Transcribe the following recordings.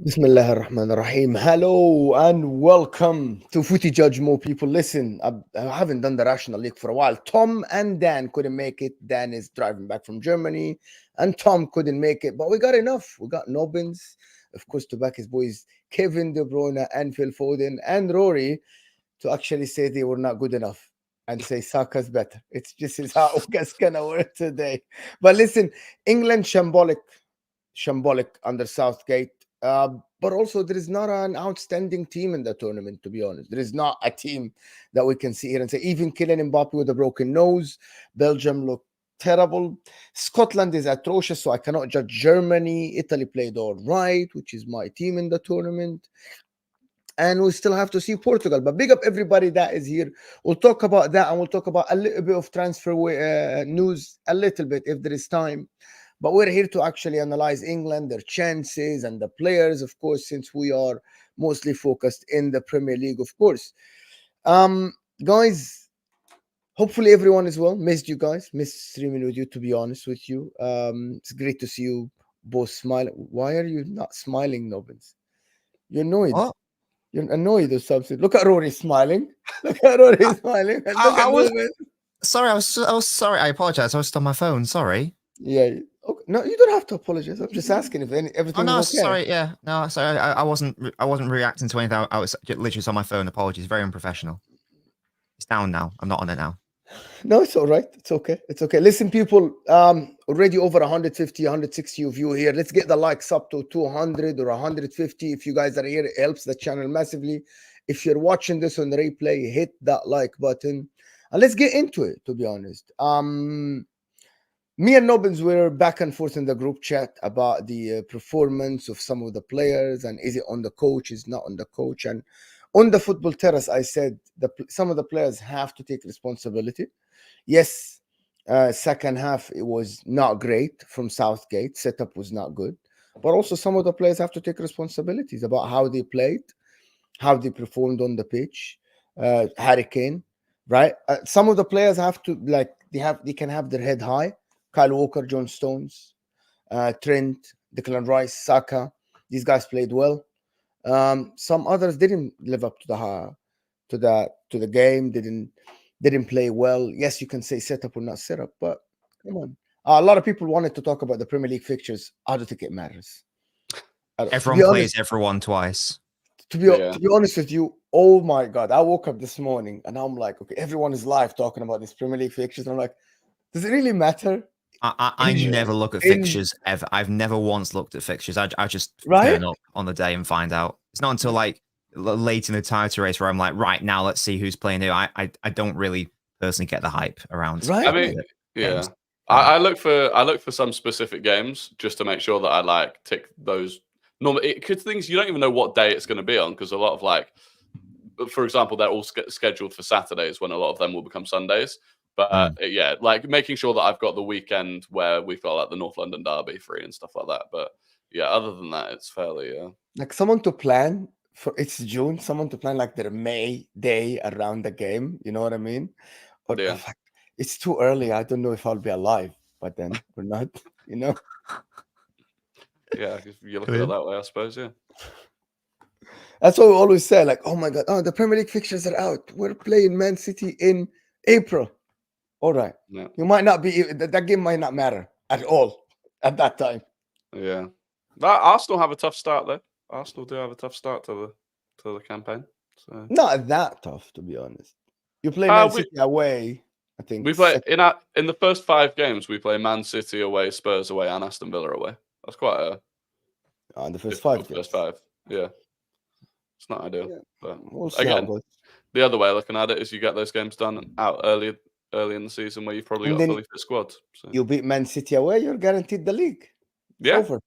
Bismillah ar-Rahman ar-Rahim. Hello and welcome to Footy JUDGEMO, people. Listen, I haven't done the National League for a while. Tom and Dan couldn't make it. Dan is driving back from Germany and Tom couldn't make it, but we got enough. We got Nobbins, of course, to back his boys Kevin De Bruyne and Phil Foden and Rory to actually say they were not good enough and say Saka's better. It's just how it's gonna work today. But listen, England shambolic under Southgate. But also there is not an outstanding team in the tournament, to be honest. There is not a team that we can see here and say, even Kylian Mbappe with a broken nose. Belgium look terrible. Scotland is atrocious, so I cannot judge Germany. Italy played all right, which is my team in the tournament. And we still have to see Portugal. But big up everybody that is here. We'll talk about that, and we'll talk about a little bit of transfer news, a little bit if there is time. But we're here to actually analyze England, their chances, and the players, of course, since we are mostly focused in the Premier League, of course. Guys, hopefully everyone is well. Missed you guys. Missed streaming with you, to be honest with you. It's great to see you both smiling. Why are you not smiling, Nobbins? You're annoyed. What? You're annoyed or something. Look at Rory smiling. Look at Rory smiling. And look at Nobbins. Sorry, I was sorry. I apologize. I was on my phone. Sorry. Yeah. Okay. No, you don't have to apologize. I'm just asking if everything. Oh no, is okay. sorry. Yeah, no, sorry. I wasn't reacting to anything. I was literally on my phone. Apologies. Very unprofessional. It's down now. I'm not on it now. No, it's all right. It's okay. It's okay. Listen, people. Already over 150, 160 of you here. Let's get the likes up to 200 or 150. If you guys are here, it helps the channel massively. If you're watching this on the replay, hit that like button, and let's get into it. To be honest, me and Nobbins were back and forth in the group chat about the performance of some of the players and is it on the coach, is not on the coach. And On the football terrace, I said some of the players have to take responsibility. Yes, second half it was not great from Southgate. Setup was not good, but also some of the players have to take responsibilities about how they played, how they performed on the pitch. Harry Kane, right? Some of the players have to they can have their head high. Kyle Walker, John Stones, Trent, Declan Rice, Saka. These guys played well. Some others didn't live up to the game. Didn't play well. Yes, you can say setup or not setup, but come on. A lot of people wanted to talk about the Premier League fixtures. I don't think it matters. Everyone plays everyone twice. To be honest with you, oh my God, I woke up this morning and I'm like, okay, everyone is live talking about these Premier League fixtures. And I'm like, does it really matter? I never look at fixtures ever. I've never once looked at fixtures. I just turn up on the day and find out. It's not until like late in the title race where I'm like, right now, let's see who's playing who. I don't really personally get the hype around. Right. I mean, yeah. I look for some specific games just to make sure that I like tick those. Normally, because things you don't even know what day it's going to be on, because a lot of like, for example, they're all scheduled for Saturdays when a lot of them will become Sundays. But yeah, like making sure that I've got the weekend where we've got like the North London Derby free and stuff like that. But yeah, other than that, it's fairly like someone to plan for. It's June. Someone to plan like their May day around the game. You know what I mean? But yeah, it's too early. I don't know if I'll be alive by then or not. You know. Yeah, if you look at it that way, I suppose. Yeah. That's what we always say. Like, oh my God, the Premier League fixtures are out. We're playing Man City in April. All right. Yeah. You might not be, that game might not matter at all at that time. Yeah. Arsenal have a tough start though. Arsenal do have a tough start to the campaign. So not that tough, to be honest. You play Man City away, I think. We play in the first 5 games, we play Man City away, Spurs away, and Aston Villa away. That's quite the first 5 games. First 5. Yeah. It's not ideal. Yeah. But we'll see again, the other way of looking at it is you get those games done out early in the season where you've probably got a fully fit squad. So. You beat Man City away, you're guaranteed the league. It's over.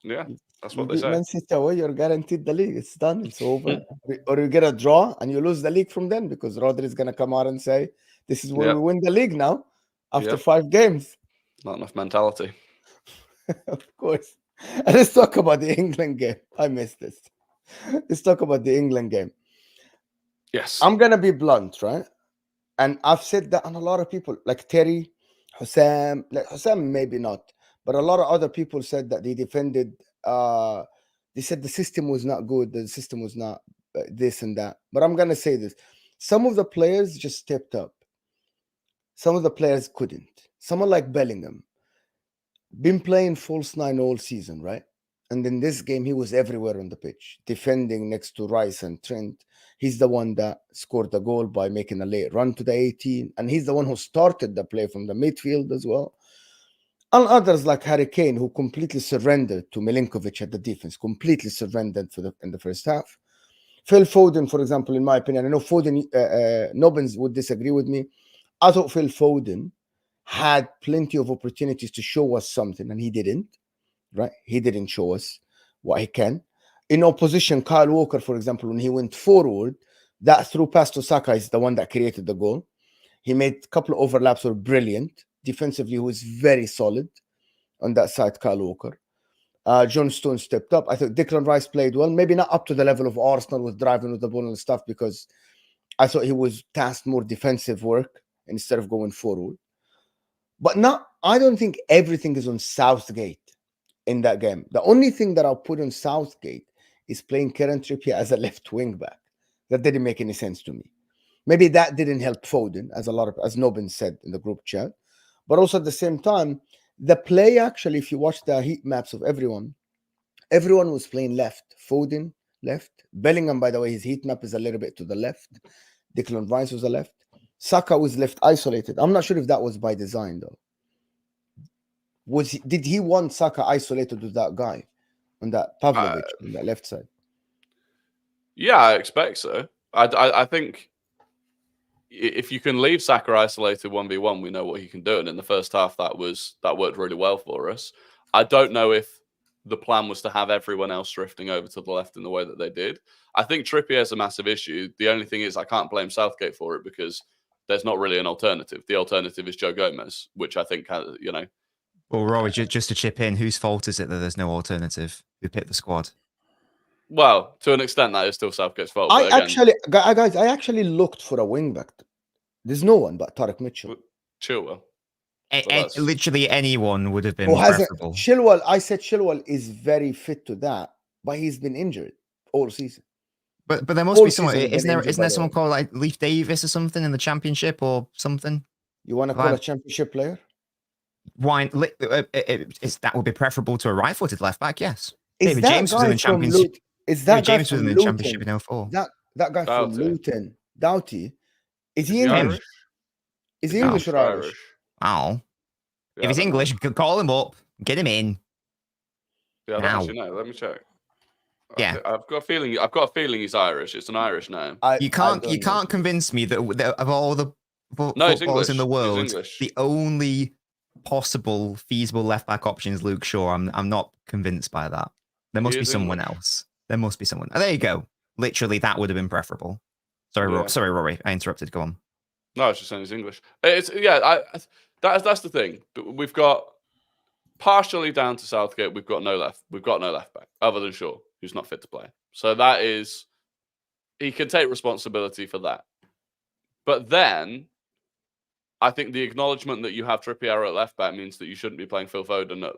Yeah, that's what they say. Man City away, you're guaranteed the league. It's done. It's over. Or you get a draw and you lose the league from then because Rodri is going to come out and say, this is where we win the league now after 5 games. Not enough mentality. Of course. And let's talk about the England game. I missed this. Let's talk about the England game. Yes. I'm going to be blunt, right? And I've said that on a lot of people, like Terry, HUSAM, maybe not, but a lot of other people said that they defended, they said the system was not good, the system was not this and that. But I'm going to say this. Some of the players just stepped up. Some of the players couldn't. Someone like Bellingham, been playing false 9 all season, right? And in this game, he was everywhere on the pitch, defending next to Rice and Trent. He's the one that scored the goal by making a late run to the 18. And he's the one who started the play from the midfield as well. And others like Harry Kane, who completely surrendered to Milinkovic at the defense, completely surrendered in the first half. Phil Foden, for example, in my opinion, I know Foden, Nobbins would disagree with me. I thought Phil Foden had plenty of opportunities to show us something, and he didn't. Right? He didn't show us what he can. In opposition, Kyle Walker, for example, when he went forward, that through pass to Saka is the one that created the goal. He made a couple of overlaps that were brilliant. Defensively, he was very solid on that side, Kyle Walker. John Stones stepped up. I thought Declan Rice played well. Maybe not up to the level of Arsenal with driving with the ball and stuff, because I thought he was tasked more defensive work instead of going forward. But I don't think everything is on Southgate in that game. The only thing that I'll put on Southgate is playing Kieran Trippier as a left wing back. That didn't make any sense to me. Maybe that didn't help Foden, as Nobin said in the group chat. But also at the same time, the play actually, if you watch the heat maps of everyone was playing left. Foden left. Bellingham, by the way, his heat map is a little bit to the left. Declan Rice was a left. Saka was left isolated. I'm not sure if that was by design though. Did he want Saka isolated with that guy on that Pavlovic on that left side? Yeah, I expect so. I think if you can leave Saka isolated 1v1, we know what he can do. And in the first half, that worked really well for us. I don't know if the plan was to have everyone else drifting over to the left in the way that they did. I think Trippier is a massive issue. The only thing is I can't blame Southgate for it because there's not really an alternative. The alternative is Joe Gomez, which I think, Well, Rory, just to chip in, whose fault is it that there's no alternative? Who picked the squad? Well, to an extent, that is still Southgate's fault. I actually looked for a wing back. There's no one but Tarek Mitchell. Chilwell. Literally anyone would have been preferable. Chilwell, I said Chilwell is very fit to that, but he's been injured all season. But there must be someone. Isn't there someone called like Leif Davis or something in the Championship or something? You want to call a Championship player? Why? That would be preferable to a right-footed left back. Yes. David James was in the Championship. James was in the Championship in 04. That guy from Luton, Doughty. Is he English? Is he English or Irish? Oh. If he's English, call him up, get him in. Yeah, I don't actually know. Let me check. Yeah, I've got a feeling he's Irish. It's an Irish name. You can't convince me that of all the footballers in the world, the only possible feasible left back option is Luke Shaw. I'm not convinced by that. There must be someone else. There must be someone. Oh, there you go. Literally, that would have been preferable. Sorry, Rory. I interrupted. Go on. No, I was just saying he's English. That's the thing. We've got partially down to Southgate. We've got no left back other than Shaw, who's not fit to play. So that is, he can take responsibility for that. But then, I think the acknowledgement that you have Trippier at left back means that you shouldn't be playing Phil Foden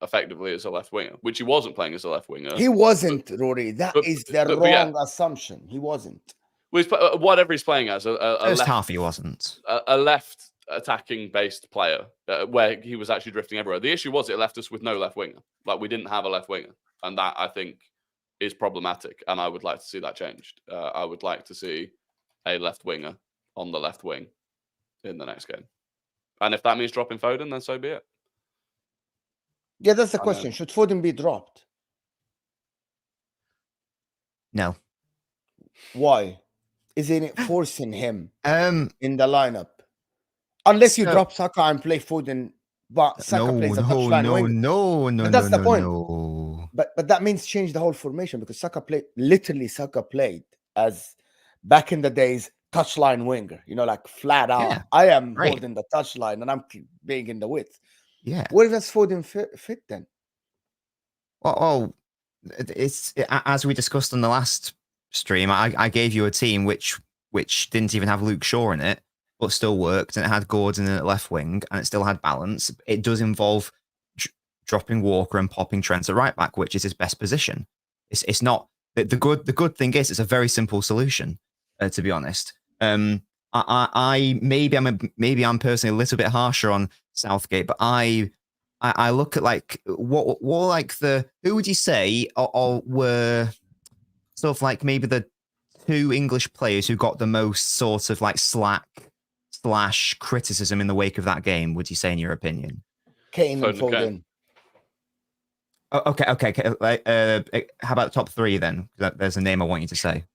effectively as a left winger, which he wasn't playing as a left winger. He wasn't, Rory. That is the wrong assumption. He wasn't. Well, whatever he's playing as, first half he wasn't. A left attacking based player where he was actually drifting everywhere. The issue was it left us with no left winger. Like we didn't have a left winger, and that I think is problematic. And I would like to see that changed. I would like to see a left winger on the left wing in the next game. And if that means dropping Foden, then so be it. Yeah, that's the question. Should Foden be dropped? No. Why? Isn't it forcing him in the lineup? Unless you drop Saka and play Foden, but Saka plays a touchline wing. No. That's the point. No. But that means change the whole formation because Saka played as back in the days touchline winger. Like flat out. Yeah, I am holding the touchline and I'm being in the width. Yeah. What if that's Foden fit then? Well, it's as we discussed on the last stream. I gave you a team which didn't even have Luke Shaw in it, but still worked, and it had Gordon in at left wing, and it still had balance. It does involve dropping Walker and popping Trent at right back, which is his best position. It's not the good thing is it's a very simple solution. To be honest, maybe I'm personally a little bit harsher on Southgate, but I look at like what like who would you say were sort of like maybe the two English players who got the most sort of like slack / criticism in the wake of that game, would you say, in your opinion? Kane and Foden. Okay. How about top three then? There's a name I want you to say.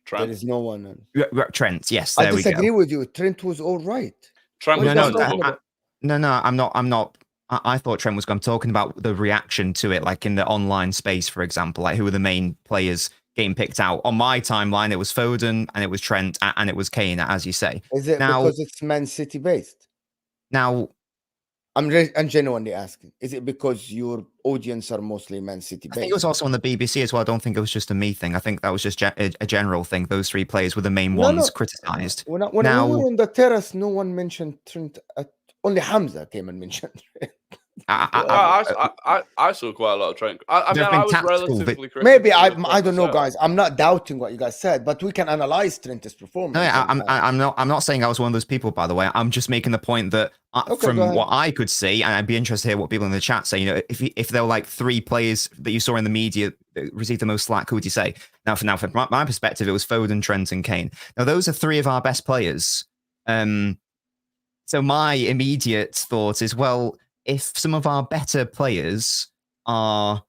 Trent. There is no one. Trent, yes. There I disagree we go. with you. Trent was all right. Trent was No, I'm not. I thought Trent was. I'm talking about the reaction to it, like in the online space, for example. Like who were the main players getting picked out? On my timeline, it was Foden and it was Trent and it was Kane, as you say. Is it because it's Man City based? Now, I'm genuinely asking. Is it because your audience are mostly Man City based? I think it was also on the BBC as well. I don't think it was just a me thing. I think that was just a general thing. Those three players were the main ones criticised. When we were on the terrace, no one mentioned Trent. Only Hamza came and mentioned Trent. I saw quite a lot of Trent. I was relatively critical. Maybe I don't know, guys. I'm not doubting what you guys said, but we can analyze Trent's performance. No, I'm not saying I was one of those people, by the way. I'm just making the point that from what I could see, and I'd be interested to hear what people in the chat say. If there were like three players that you saw in the media that received the most slack, who would you say? Now, from my perspective, it was Foden, Trent, and Kane. Now, those are three of our best players. So my immediate thought is, well, if some of our better players are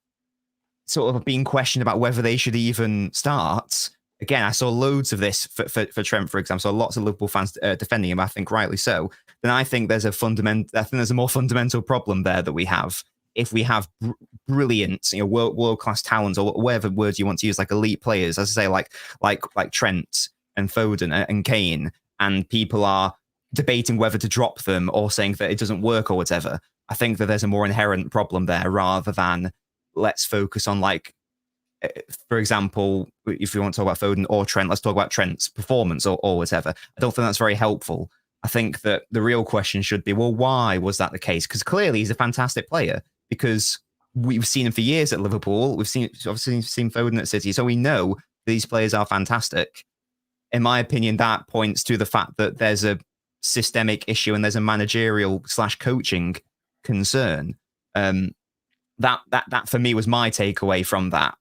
sort of being questioned about whether they should even start, again, I saw loads of this for Trent, for example. So lots of Liverpool fans defending him, I think rightly so. Then I think there's a more fundamental problem there that we have. if we have brilliant, world class talents, or whatever words you want to use, like elite players, as I say, like Trent and Foden and Kane, and people are debating whether to drop them or saying that it doesn't work or whatever. I think that there's a more inherent problem there rather than let's focus on, like, for example, if we want to talk about Foden or Trent, let's talk about Trent's performance or whatever. I don't think that's very helpful. I think that the real question should be, well, why was that the case? Because clearly he's a fantastic player, because we've seen him for years at Liverpool. We've obviously seen Foden at City. So we know these players are fantastic. In my opinion, that points to the fact that there's a systemic issue and there's a managerial/coaching concern. That for me was my takeaway from that.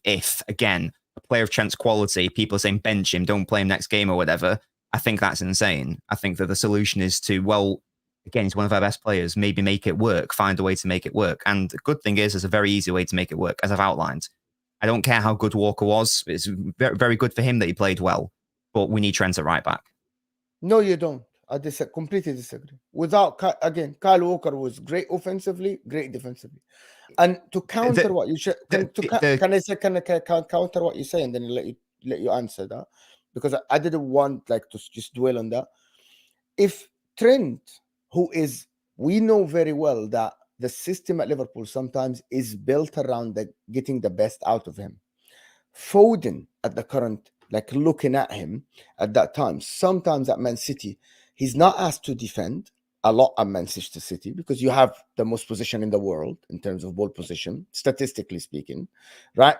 If, again, a player of Trent's quality, people are saying bench him, don't play him next game or whatever, I think that's insane. I think that the solution is to, well, again, he's one of our best players, maybe make it work, find a way to make it work. And the good thing is, there's a very easy way to make it work, as I've outlined. I don't care how good Walker was. It's very, very good for him that he played well, but we need Trent at right back. No, you don't. I completely disagree. Without, again, Kyle Walker was great offensively, great defensively. And to counter what you can I counter what you say, and then let you answer that, because I didn't want to just dwell on that. If Trent, we know very well that the system at Liverpool sometimes is built around getting the best out of him. Foden at the current, looking at him at that time, sometimes at Man City, he's not asked to defend a lot at Manchester City, because you have the most position in the world in terms of ball position, statistically speaking, right?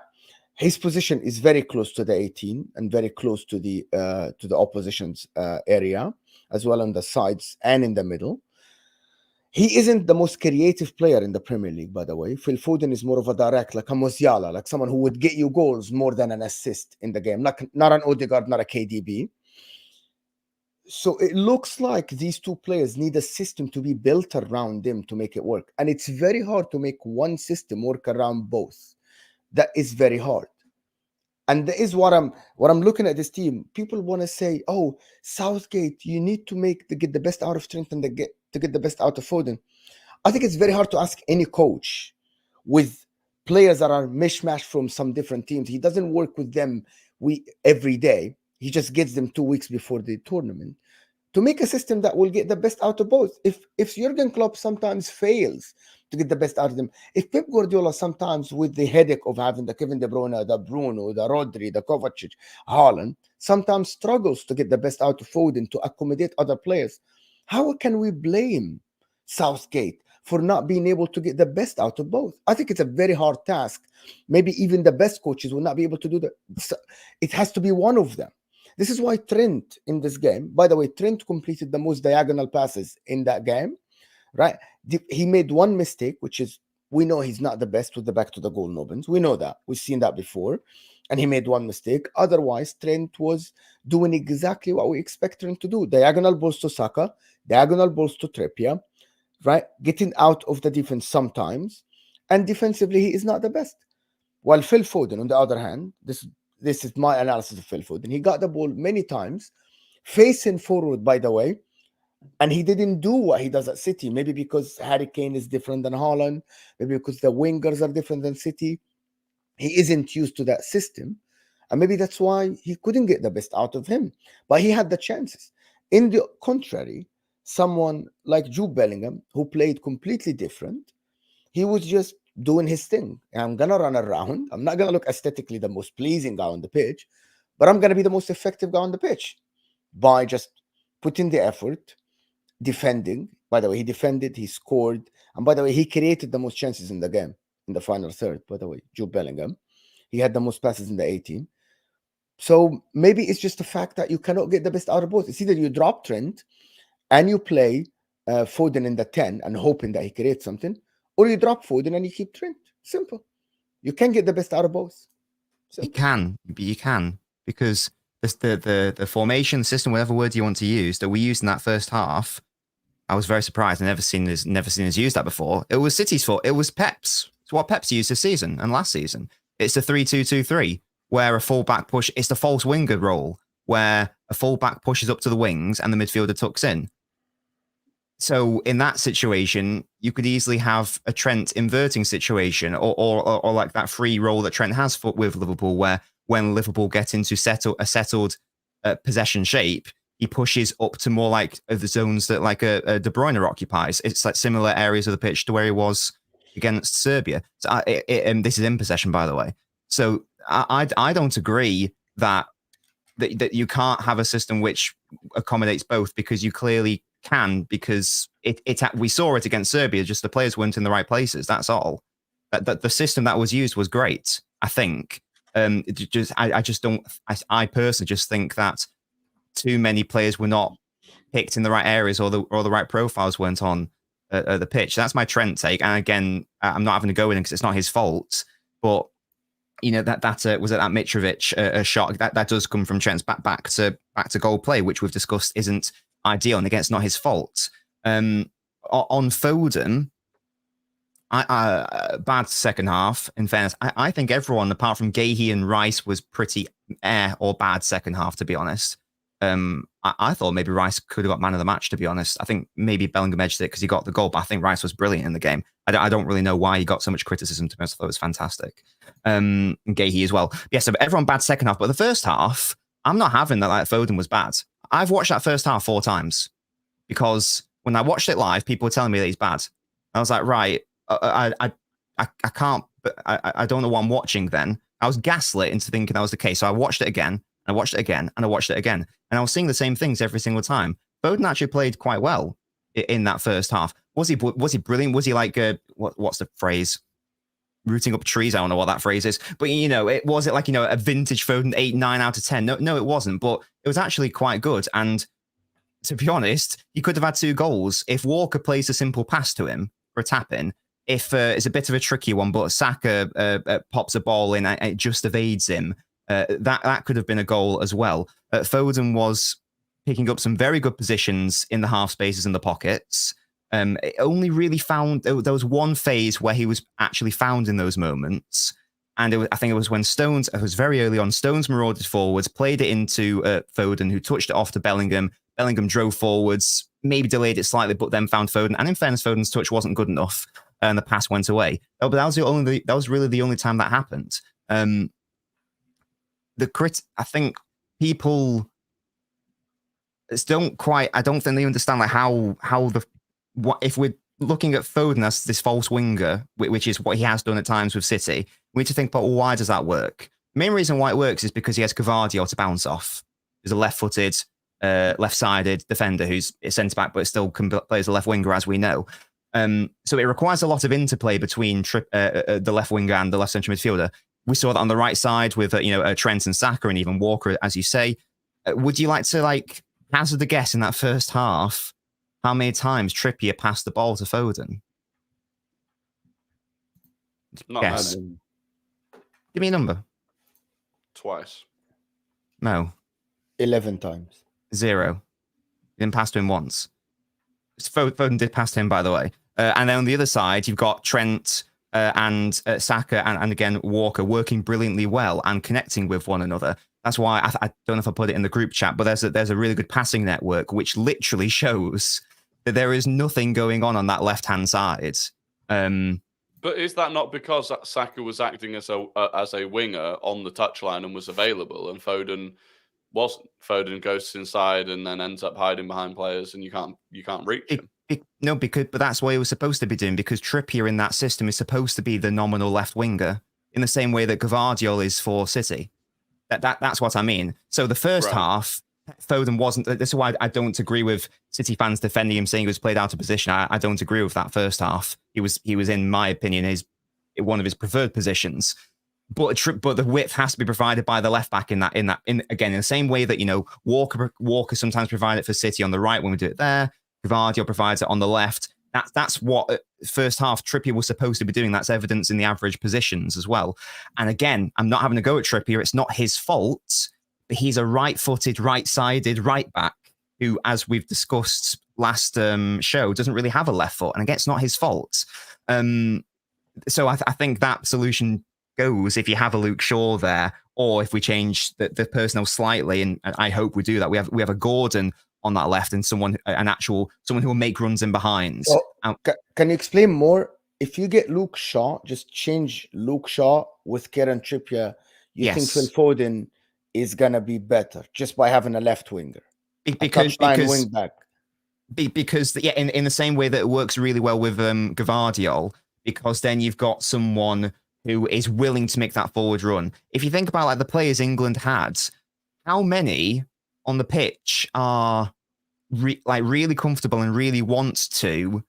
His position is very close to the 18 and very close to the opposition's area, as well on the sides and in the middle. He isn't the most creative player in the Premier League, by the way. Phil Foden is more of a direct, like a Musiala, like someone who would get you goals more than an assist in the game, not an Odegaard, not a KDB. So it looks like these two players need a system to be built around them to make it work. And it's very hard to make one system work around both. That is very hard. And that is what I'm looking at this team. People want to say, oh, Southgate, you need to get the best out of Trent and to get the best out of Foden. I think it's very hard to ask any coach with players that are mishmash from some different teams. He doesn't work with them every day. He just gets them 2 weeks before the tournament to make a system that will get the best out of both. If Jurgen Klopp sometimes fails to get the best out of them, if Pep Guardiola sometimes, with the headache of having the Kevin De Bruyne, the Bruno, the Rodri, the Kovacic, Haaland, sometimes struggles to get the best out of Foden to accommodate other players, how can we blame Southgate for not being able to get the best out of both? I think it's a very hard task. Maybe even the best coaches will not be able to do that. It has to be one of them. This is why Trent in this game, by the way, Trent completed the most diagonal passes in that game, right? He made one mistake, which is, we know he's not the best with the back to the goal nubbins. We know that. We've seen that before. And he made one mistake. Otherwise, Trent was doing exactly what we expect Trent to do. Diagonal balls to Saka, diagonal balls to Trippier, right? Getting out of the defense sometimes. And defensively, he is not the best. While Phil Foden, on the other hand, this is my analysis of Phil Foden. He got the ball many times, facing forward, by the way, and he didn't do what he does at City. Maybe because Harry Kane is different than Haaland. Maybe because the wingers are different than City. He isn't used to that system. And maybe that's why he couldn't get the best out of him. But he had the chances. In the contrary, someone like Jude Bellingham, who played completely different, he was just doing his thing. I'm going to run around. I'm not going to look aesthetically the most pleasing guy on the pitch, but I'm going to be the most effective guy on the pitch by just putting the effort, defending. By the way, he defended, he scored. And by the way, he created the most chances in the game, in the final third, by the way, Jude Bellingham. He had the most passes in the 18. So maybe it's just the fact that you cannot get the best out of both. It's either you drop Trent and you play Foden in the 10 and hoping that he creates something, or you drop Foden and you keep Trent. Simple. You can get the best out of both. Simple. You can, because the formation system, whatever word you want to use, that we used in that first half, I was very surprised. I've never seen us use that before. It was City's fault. It was Pep's. It's what Pep's used this season and last season. It's the 3-2-2-3, where a fullback push. It's the false winger role, where a fullback pushes up to the wings and the midfielder tucks in. So in that situation, you could easily have a Trent inverting situation, or like that free role that Trent has with Liverpool, where when Liverpool get into a settled possession shape, he pushes up to more like the zones that like a De Bruyne occupies. It's like similar areas of the pitch to where he was against Serbia. So this is in possession, by the way. So I don't agree that you can't have a system which accommodates both, because you clearly can, because we saw it against Serbia, just the players weren't in the right places. That's all. That the system that was used was great, I think. I personally just think that too many players were not picked in the right areas, or the right profiles weren't on the pitch. That's my Trent take. And again, I'm not having to go in because it's not his fault, but that was it, that Mitrovic shot that does come from Trent's back to goal play, which we've discussed isn't ideal, and again, it's not his fault. On Foden, bad second half. In fairness, I think everyone apart from Gahey and Rice was pretty or bad second half, to be honest. I thought maybe Rice could have got man of the match, to be honest. I think maybe Bellingham edged it because he got the goal, but I think Rice was brilliant in the game. I don't really know why he got so much criticism, to be honest. I thought it was fantastic. And Gahey as well. Yes, so everyone bad second half, but the first half, I'm not having that like Foden was bad. I've watched that first half 4 times because when I watched it live, people were telling me that he's bad. I was like, right, I can't, I don't know what I'm watching then. I was gaslit into thinking that was the case. So I watched it again. I watched it again, and I watched it again, and I was seeing the same things every single time. Foden actually played quite well in that first half. Was he brilliant? Was he like what's the phrase? Rooting up trees. I don't know what that phrase is, but was it like a vintage Foden 8, 9 out of 10? No, it wasn't. But it was actually quite good. And to be honest, he could have had 2 goals if Walker plays a simple pass to him for a tap in. If it's a bit of a tricky one, but Saka pops a ball in, it just evades him. That could have been a goal as well. Foden was picking up some very good positions in the half spaces and the pockets. It only really found there was one phase where he was actually found in those moments, and I think it was when Stones. It was very early on. Stones marauded forwards, played it into Foden, who touched it off to Bellingham. Bellingham drove forwards, maybe delayed it slightly, but then found Foden. And in fairness, Foden's touch wasn't good enough, and the pass went away. But that was really the only time that happened. I think people don't quite. I don't think they understand like how if we're looking at Foden as this false winger, which is what he has done at times with City, we need to think about, well, why does that work? The main reason why it works is because he has Gvardiol to bounce off. He's a left-footed, left-sided defender who's a centre-back, but still can play as a left winger, as we know. So it requires a lot of interplay between the left winger and the left central midfielder. We saw that on the right side with Trent and Saka and even Walker, as you say. Would you like to hazard a guess in that first half how many times Trippier passed the ball to Foden? Not guess. many. Give me a number. Twice. No. 11 times. 0. He didn't pass to him once. Foden did pass to him, by the way. And then on the other side, you've got Trent and Saka and again Walker working brilliantly well and connecting with one another. That's why I don't know if I put it in the group chat, but there's a really good passing network which literally shows that there is nothing going on that left-hand side. But is that not because Saka was acting as a winger on the touchline and was available, and Foden wasn't? Foden goes inside and then ends up hiding behind players, and you can't reach him. No, but that's what he was supposed to be doing, because Trippier in that system is supposed to be the nominal left winger in the same way that Gvardiol is for City. That's what I mean. So the first half, Foden wasn't. This is why I don't agree with City fans defending him, saying he was played out of position. I don't agree with that first half. He was, in my opinion, one of his preferred positions. But the width has to be provided by the left back in the same way that Walker sometimes provided it for City on the right when we do it there. Gvardiol provides it on the left. That's what first half Trippier was supposed to be doing. That's evidence in the average positions as well. And again, I'm not having to go at Trippier. It's not his fault. But he's a right-footed, right-sided right back who, as we've discussed last show, doesn't really have a left foot. And again, it's not his fault. So I think that solution goes if you have a Luke Shaw there, or if we change the personnel slightly. And I hope we do that. We have a Gordon on that left and someone who will make runs in behind. So, can you explain more? If you get Luke Shaw, just change Luke Shaw with Kieran Trippier. You think Phil Foden is gonna be better just by having a left winger, because wing back? Because in the same way that it works really well with Gvardiol, because then you've got someone who is willing to make that forward run. If you think about like the players England had, how many on the pitch are really comfortable and really want to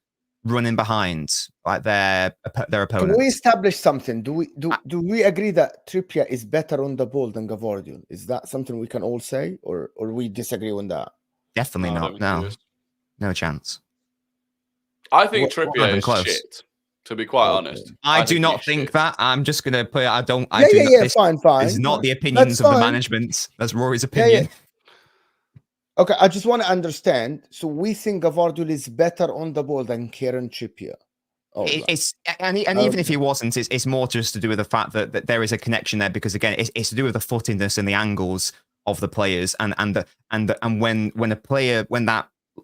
run in behind like their opponents? Can we establish something? Do we agree that Trippier is better on the ball than Gvardiol? Is that something we can all say, or we disagree on that? Definitely not. No chance. I think Trippier is shit. To be quite honest, I do not think that. I'm just going to put it. I don't. Fine. It's not the opinions of the management. That's Rory's opinion. Okay, I just want to understand. So we think Gvardiol is better on the ball than Kieran Trippier. Even if he wasn't, it's more just to do with the fact that there is a connection there, because again, it's to do with the footiness and the angles of the players, and when a player,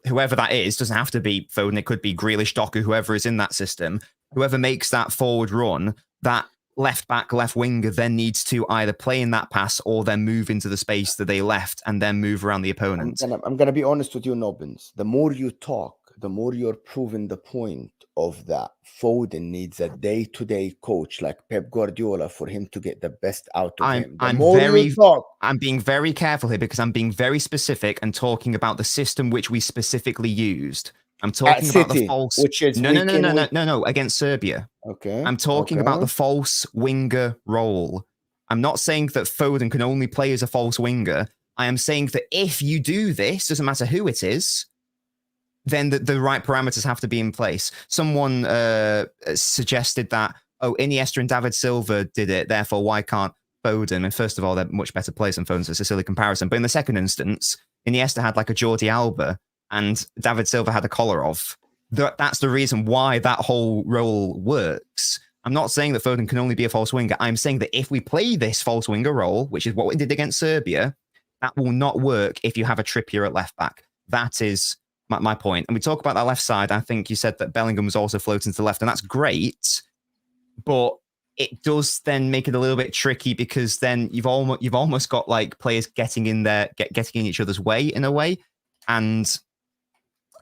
whoever that is, doesn't have to be Foden, it could be Grealish, Doku, whoever is in that system, whoever makes that forward run, that left back, left winger then needs to either play in that pass or then move into the space that they left and then move around the opponent. I'm gonna be honest with you, Nobbins. The more you talk, the more you're proving the point of that. Foden needs a day-to-day coach like Pep Guardiola for him to get the best out of him. I'm being very careful here because I'm being very specific and talking about the system which we specifically used. I'm talking about the false. Which is no, against Serbia. Okay. I'm talking about the false winger role. I'm not saying that Foden can only play as a false winger. I am saying that if you do this, doesn't matter who it is, then the right parameters have to be in place. Someone suggested that, Iniesta and David Silva did it, therefore why can't Foden? And first of all, they're much better players than Foden, so it's a silly comparison. But in the second instance, Iniesta had like a Jordi Alba, and David Silva had a Kolarov. That's the reason why that whole role works. I'm not saying that Foden can only be a false winger. I'm saying that if we play this false winger role, which is what we did against Serbia, that will not work if you have a Trippier at left back. That is my point. And we talk about that left side. I think you said that Bellingham was also floating to the left, and that's great. But it does then make it a little bit tricky, because then you've almost got like players getting in there, getting in each other's way in a way. And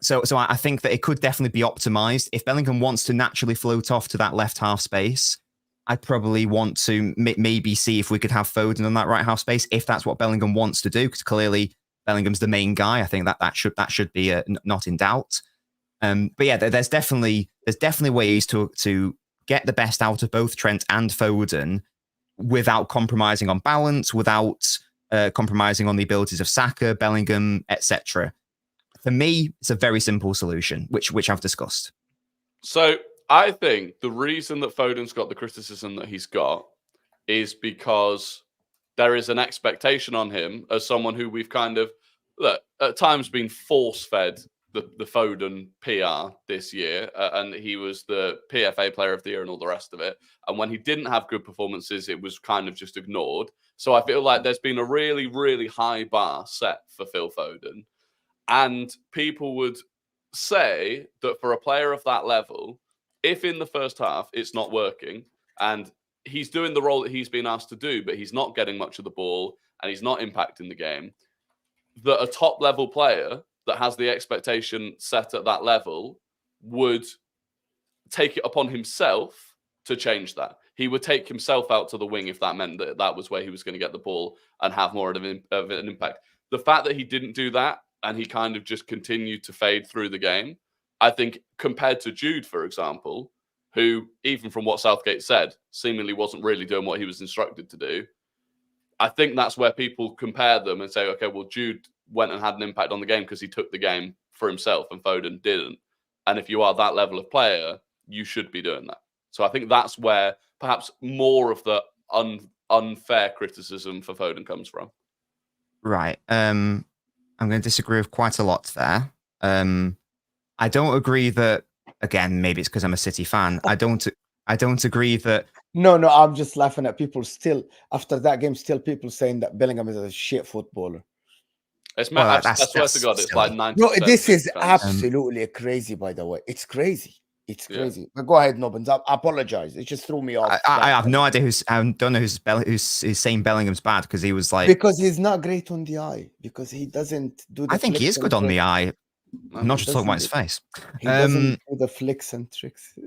so I think that it could definitely be optimized. If Bellingham wants to naturally float off to that left half space, I'd probably want to maybe see if we could have Foden on that right half space, if that's what Bellingham wants to do, because clearly Bellingham's the main guy. I think that should be not in doubt. But yeah, there's definitely ways to get the best out of both Trent and Foden without compromising on balance, without compromising on the abilities of Saka, Bellingham, etc. For me, it's a very simple solution, which I've discussed. So I think the reason that Foden's got the criticism that he's got is because there is an expectation on him as someone who we've kind of, at times been force-fed the Foden PR this year, and he was the PFA Player of the Year and all the rest of it. And when he didn't have good performances, it was kind of just ignored. So I feel like there's been a really, really high bar set for Phil Foden. And people would say that for a player of that level, if in the first half it's not working and he's doing the role that he's been asked to do, but he's not getting much of the ball and he's not impacting the game, that a top level player that has the expectation set at that level would take it upon himself to change that. He would take himself out to the wing if that meant that that was where he was going to get the ball and have more of an impact. The fact that he didn't do that and he kind of just continued to fade through the game, I think compared to Jude, for example, who, even from what Southgate said, seemingly wasn't really doing what he was instructed to do, I think that's where people compare them and say, okay, well, Jude went and had an impact on the game because he took the game for himself and Foden didn't. And if you are that level of player, you should be doing that. So I think that's where perhaps more of the unfair criticism for Foden comes from. Right. I'm going to disagree with quite a lot there. I don't agree that, again, maybe it's because I'm a City fan. I don't agree that. No, I'm just laughing at people still after that game. Still, people saying that Bellingham is a shit footballer. It's Well, I swear to God, it's like 90%. No, this is 60%. absolutely crazy, by the way. It's crazy. It's crazy. But go ahead, Nobbins. I apologize. It just threw me off. I have no idea I don't know who's saying Bellingham's bad, because he was like, because he's not great on the eye, because he doesn't do the I think he is good on the eye. I'm not just talking about his face. He doesn't do the flicks and tricks.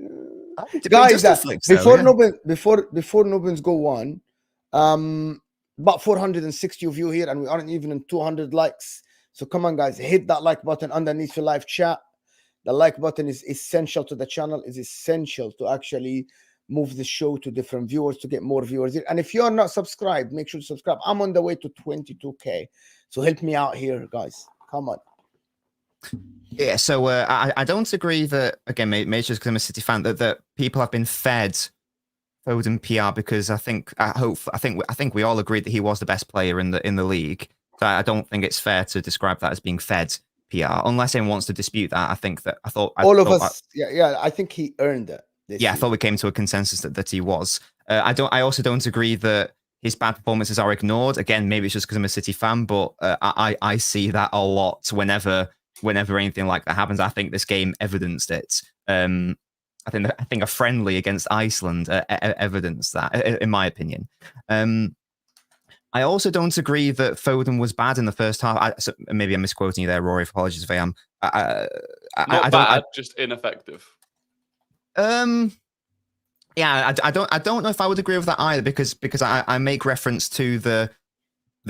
Guys, before Nubbins go on, about 460 of you here, and we aren't even in 200 likes. So come on, guys, hit that like button underneath your live chat. The like button is essential to the channel, is essential to actually move the show to different viewers, to get more viewers here. And if you're not subscribed, make sure to subscribe. I'm on the way to 22K. So help me out here, guys. Come on. Yeah, so I don't agree that, again, maybe it's just because I'm a City fan, that people have been fed Foden PR, because I think we all agreed that he was the best player in the league. So I don't think it's fair to describe that as being fed PR, unless anyone wants to dispute that. I think he earned it. I thought we came to a consensus that he was. I also don't agree that his bad performances are ignored. Again, maybe it's just because I'm a City fan, but I see that a lot whenever anything like that happens. I think this game evidenced it. I think a friendly against Iceland evidenced that, in my opinion. I also don't agree that Foden was bad in the first half. Maybe I'm misquoting you there, Rory. Apologies if I am. Not bad, just ineffective. Yeah, I don't know if I would agree with that either, because I make reference to the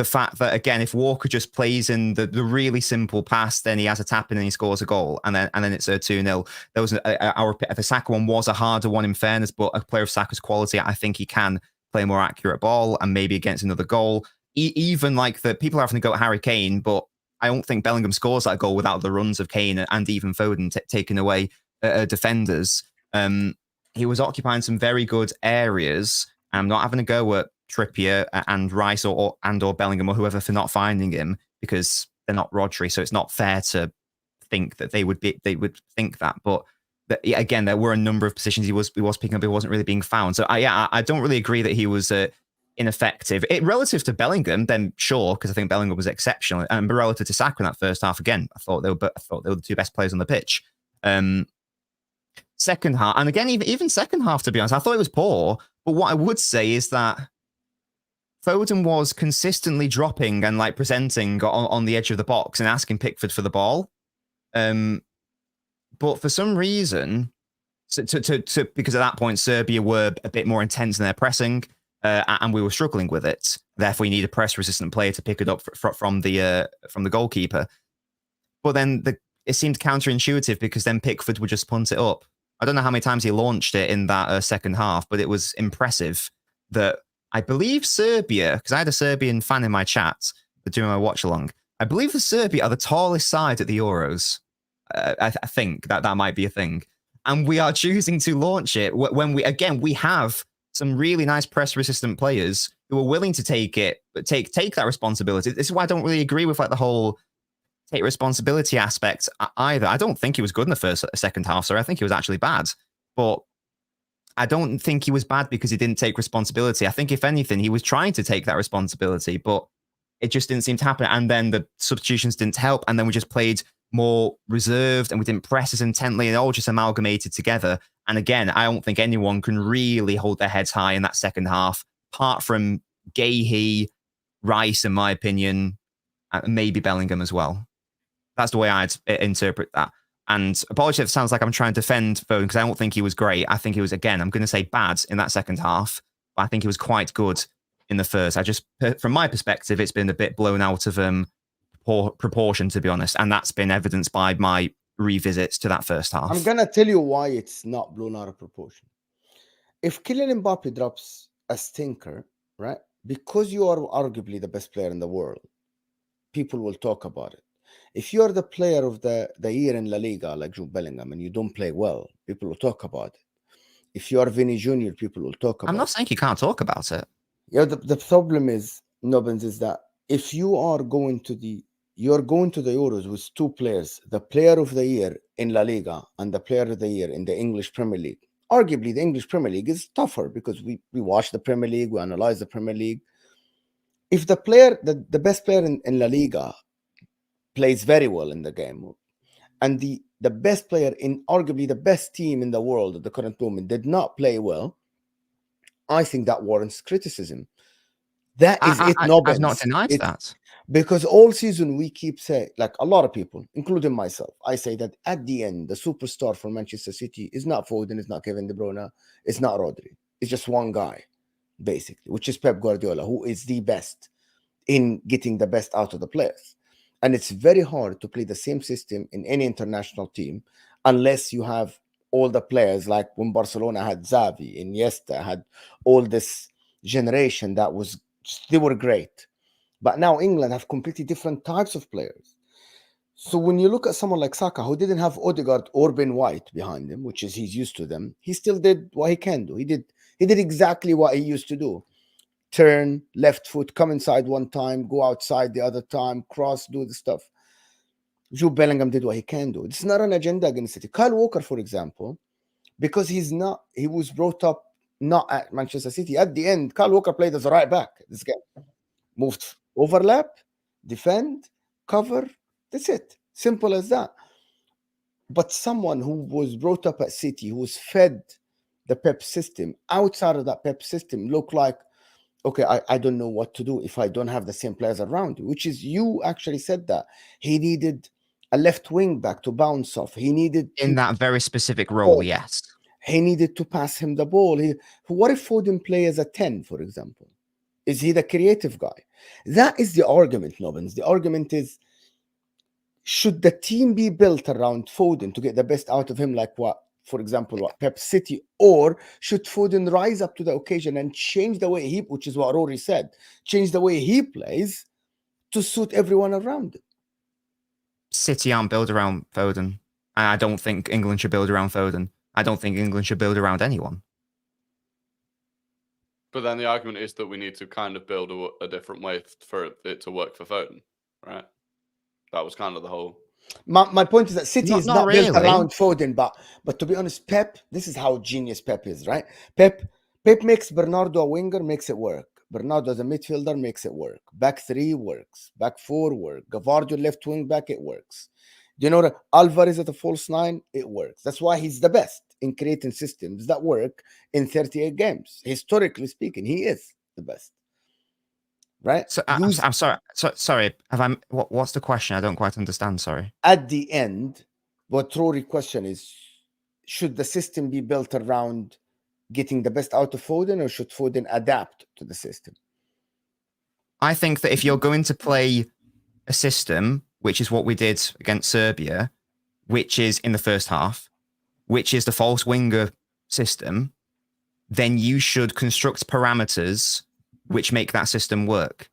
fact that, again, if Walker just plays in the really simple pass, then he has a tap in and he scores a goal, and then it's a 2-0. There was the Saka one was a harder one, in fairness, but a player of Saka's quality, I think he can play a more accurate ball, and maybe against another goal. Even like the people are having to go at Harry Kane, but I don't think Bellingham scores that goal without the runs of Kane and even Foden taking away defenders. He was occupying some very good areas. I'm not having to go at Trippier and Rice or Bellingham or whoever for not finding him, because they're not Rodri, so it's not fair to think that they would think that. But again, there were a number of positions he was picking up, he wasn't really being found. So I don't really agree that he was ineffective. Relative to Bellingham, then sure, because I think Bellingham was exceptional. And relative to Saka in that first half, again, I thought they were the two best players on the pitch. Second half, and again, even second half, to be honest, I thought it was poor. But what I would say is that Foden was consistently dropping and like presenting on the edge of the box and asking Pickford for the ball. But for some reason, because at that point Serbia were a bit more intense in their pressing, and we were struggling with it. Therefore, you need a press-resistant player to pick it up from the goalkeeper. But then it seemed counterintuitive, because then Pickford would just punt it up. I don't know how many times he launched it in that second half, but it was impressive that I believe Serbia, because I had a Serbian fan in my chat doing my watch-along, I believe the Serbia are the tallest side at the Euros. I think that might be a thing. And we are choosing to launch it when we have some really nice press-resistant players who are willing to take that responsibility. This is why I don't really agree with like the whole take responsibility aspect either. I don't think he was good in the second half, so I think he was actually bad. But I don't think he was bad because he didn't take responsibility. I think, if anything, he was trying to take that responsibility, but it just didn't seem to happen. And then the substitutions didn't help, and then we just played more reserved and we didn't press as intently, and it all just amalgamated together. And again, I don't think anyone can really hold their heads high in that second half, apart from Gahey, Rice, in my opinion, and maybe Bellingham as well. That's the way I'd interpret that. And apologies if it sounds like I'm trying to defend Foden, because I don't think he was great. I think he was, again, I'm going to say bad in that second half, but I think he was quite good in the first. From my perspective, it's been a bit blown out of proportion, to be honest. And that's been evidenced by my revisits to that first half. I'm going to tell you why it's not blown out of proportion. If Kylian Mbappe drops a stinker, right, because you are arguably the best player in the world, people will talk about it. If you're the player of the year in La Liga, like Jude Bellingham, and you don't play well, people will talk about it. If you are Vinny Jr., people will talk about it. I'm not saying you can't talk about it. Yeah, the problem is, Nobbins, is that if you are going to the Euros with two players, the player of the year in La Liga and the player of the year in the English Premier League, arguably the English Premier League is tougher because we watch the Premier League, we analyze the Premier League. If the player, the best player in La Liga plays very well in the game mode. And the best player in arguably the best team in the world at the current moment did not play well, I think that warrants criticism. That is it, I've Nobbins. not denied that. Because all season we keep saying, like a lot of people, including myself, I say that at the end, the superstar for Manchester City is not Foden, it's not Kevin De Bruyne, it's not Rodri. It's just one guy, basically, which is Pep Guardiola, who is the best in getting the best out of the players. And it's very hard to play the same system in any international team unless you have all the players, like when Barcelona had Xavi, Iniesta, had all this generation that was, they were great. But now England have completely different types of players. So when you look at someone like Saka, who didn't have Odegaard or Ben White behind him, which is he's used to them, he still did what he can do. He did exactly what he used to do. Turn, left foot, come inside one time, go outside the other time, cross, do the stuff. Jude Bellingham did what he can do. It's not an agenda against City. Kyle Walker, for example, because he was brought up not at Manchester City. At the end, Kyle Walker played as a right back this game. Moved, overlap, defend, cover. That's it. Simple as that. But someone who was brought up at City, who was fed the Pep system, outside of that Pep system, looked like, okay, I don't know what to do if I don't have the same players around you, which is, you actually said that. He needed a left wing back to bounce off. He needed in that very specific role, yes. He needed to pass him the ball. What if Foden play as a 10, for example? Is he the creative guy? That is the argument, Nobbins. The argument is, should the team be built around Foden to get the best out of him, like what, for example, what Pep City, or should Foden rise up to the occasion and change the way he, which is what Rory said, change the way he plays to suit everyone around him? City aren't built around Foden. I don't think England should build around Foden. I don't think England should build around anyone. But then the argument is that we need to kind of build a different way for it to work for Foden, right? That was kind of the whole... My point is that City is not really built around Foden, but to be honest, Pep, this is how genius Pep is, right? Pep makes Bernardo a winger, makes it work. Bernardo as a midfielder makes it work. Back three works. Back four work. Gavardio left wing back, it works. Do you know that Alvarez at a false nine? It works. That's why he's the best in creating systems that work in 38 games. Historically speaking, he is the best. Right? So I'm sorry. Sorry. What's the question? I don't quite understand. Sorry. At the end, what Rory's question is, should the system be built around getting the best out of Foden, or should Foden adapt to the system? I think that if you're going to play a system, which is what we did against Serbia, which is in the first half, which is the false winger system, then you should construct parameters which make that system work.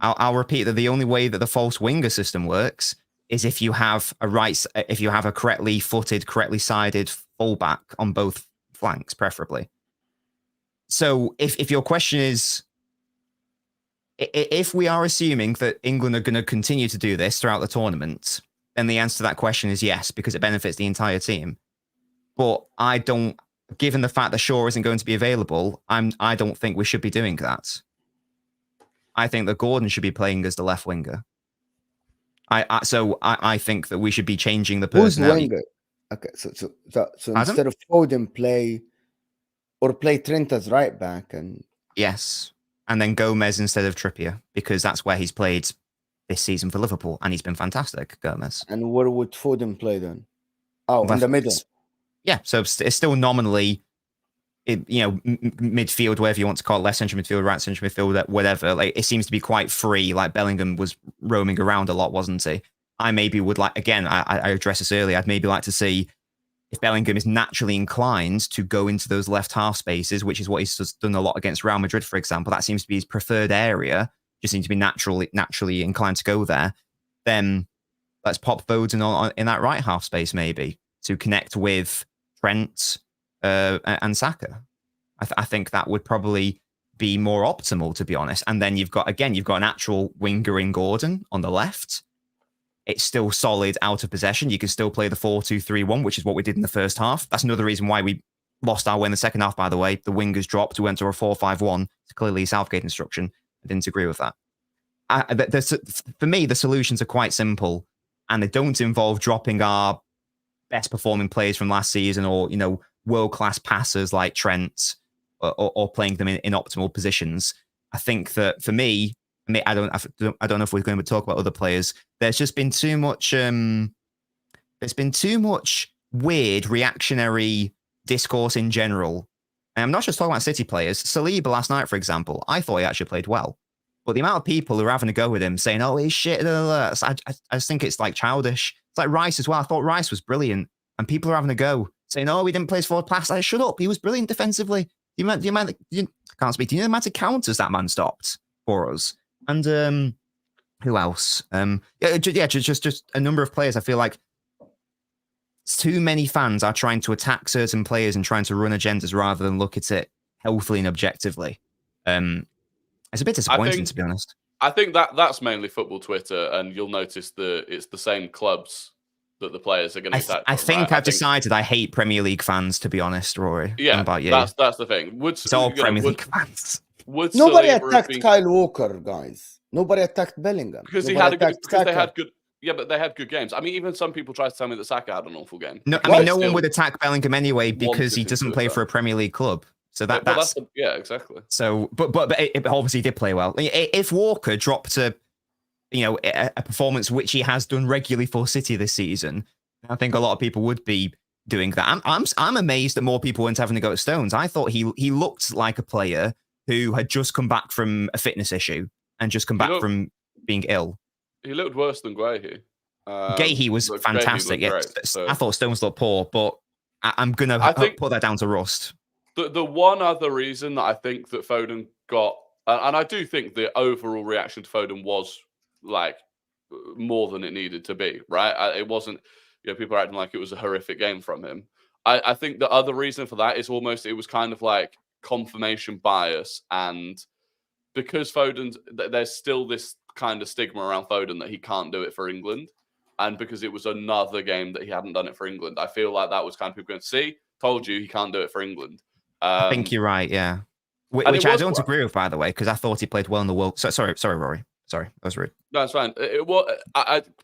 I'll repeat that the only way that the false winger system works is if you have a correctly footed, correctly sided fullback on both flanks, preferably. So if your question is, if we are assuming that England are going to continue to do this throughout the tournament, then the answer to that question is yes, because it benefits the entire team. But I don't, given the fact that Shaw isn't going to be available, I don't think we should be doing that. I think that Gordon should be playing as the left winger. I think that we should be changing the personality. Okay, so instead of Foden play Trent as right back, and yes, and then Gomez instead of Trippier, because that's where he's played this season for Liverpool, and he's been fantastic, Gomez. And where would Foden play then? Oh, in the middle. Yeah, so it's still nominally, midfield, whatever you want to call it, left central midfield, right central midfield, whatever. Like, it seems to be quite free. Like, Bellingham was roaming around a lot, wasn't he? I maybe would like, again, I addressed this earlier, I'd maybe like to see if Bellingham is naturally inclined to go into those left half spaces, which is what he's done a lot against Real Madrid, for example. That seems to be his preferred area. Just seems to be naturally inclined to go there. Then let's pop Foden on in that right half space, maybe, to connect with Trent and Saka. I think that would probably be more optimal, to be honest. And then you've got an actual winger in Gordon on the left. It's still solid out of possession. You can still play the 4-2-3-1, which is what we did in the first half. That's another reason why we lost our way in the second half, by the way. The wingers dropped. We went to a 4-5-1. It's clearly Southgate instruction. I didn't agree with that. For me, the solutions are quite simple. and they don't involve dropping our best performing players from last season or, world-class passers like Trent or playing them in optimal positions. I think that for me, I don't know if we're going to talk about other players. There's just been too much. There's been too much weird reactionary discourse in general. And I'm not just talking about City players. Saliba last night, for example, I thought he actually played well. But the amount of people who are having a go with him saying, oh, he's shit, I just think it's like childish. It's like Rice as well. I thought Rice was brilliant. And people are having a go saying, oh, he didn't play his forward pass. Like, shut up. He was brilliant defensively. You can't speak. Do you know the amount of counters that man stopped for us? And who else? Just a number of players. I feel like too many fans are trying to attack certain players and trying to run agendas rather than look at it healthily and objectively. It's a bit disappointing, to be honest. I think that's mainly football Twitter, and you'll notice that it's the same clubs that the players are going to attack. I think I've decided I hate Premier League fans, to be honest, Rory. Yeah, about you? That's the thing. It's all Premier League fans. Nobody attacked Kyle Walker, guys. Nobody attacked Bellingham because they had good. Yeah, but they had good games. I mean, even some people try to tell me that Saka had an awful game. No, I mean, no one would attack Bellingham anyway because he doesn't play for a Premier League club. So that's exactly. So, but it obviously did play well. If Walker dropped a performance which he has done regularly for City this season, I think a lot of people would be doing that. I'm amazed that more people weren't having to go at Stones. I thought he looked like a player who had just come back from a fitness issue and just come back from being ill. He looked worse than Guehi. Guehi was fantastic. Great, so. I thought Stones looked poor, but I'm going to put that down to rust. The one other reason that I think that Foden got, and I do think the overall reaction to Foden was like more than it needed to be, right? It wasn't, people are acting like it was a horrific game from him. I think the other reason for that is it was kind of like confirmation bias, and because there's still this kind of stigma around Foden that he can't do it for England, and because it was another game that he hadn't done it for England, I feel like that was kind of people going to see, told you he can't do it for England. I think you're right, yeah. Which I don't agree with, by the way, because I thought he played well in the World. Sorry, Rory. Sorry, that was rude. No, it's fine.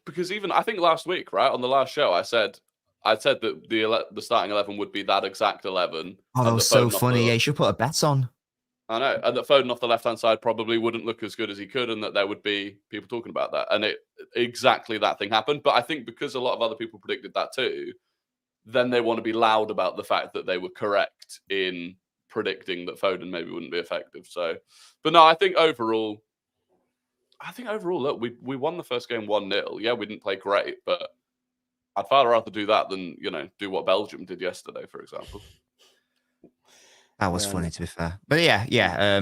Because even I think last week, right on the last show, I said that the starting 11 would be that exact 11. Oh, that was so funny. Yeah, you should put a bet on. I know, and that Foden off the left-hand side probably wouldn't look as good as he could, and that there would be people talking about that. And exactly that thing happened. But I think because a lot of other people predicted that too, then they want to be loud about the fact that they were correct in predicting that Foden maybe wouldn't be effective. So, but no, I think overall, look, we won the first game 1-0. Yeah, we didn't play great, but I'd far rather do that than, do what Belgium did yesterday, for example. That was funny, to be fair. But yeah.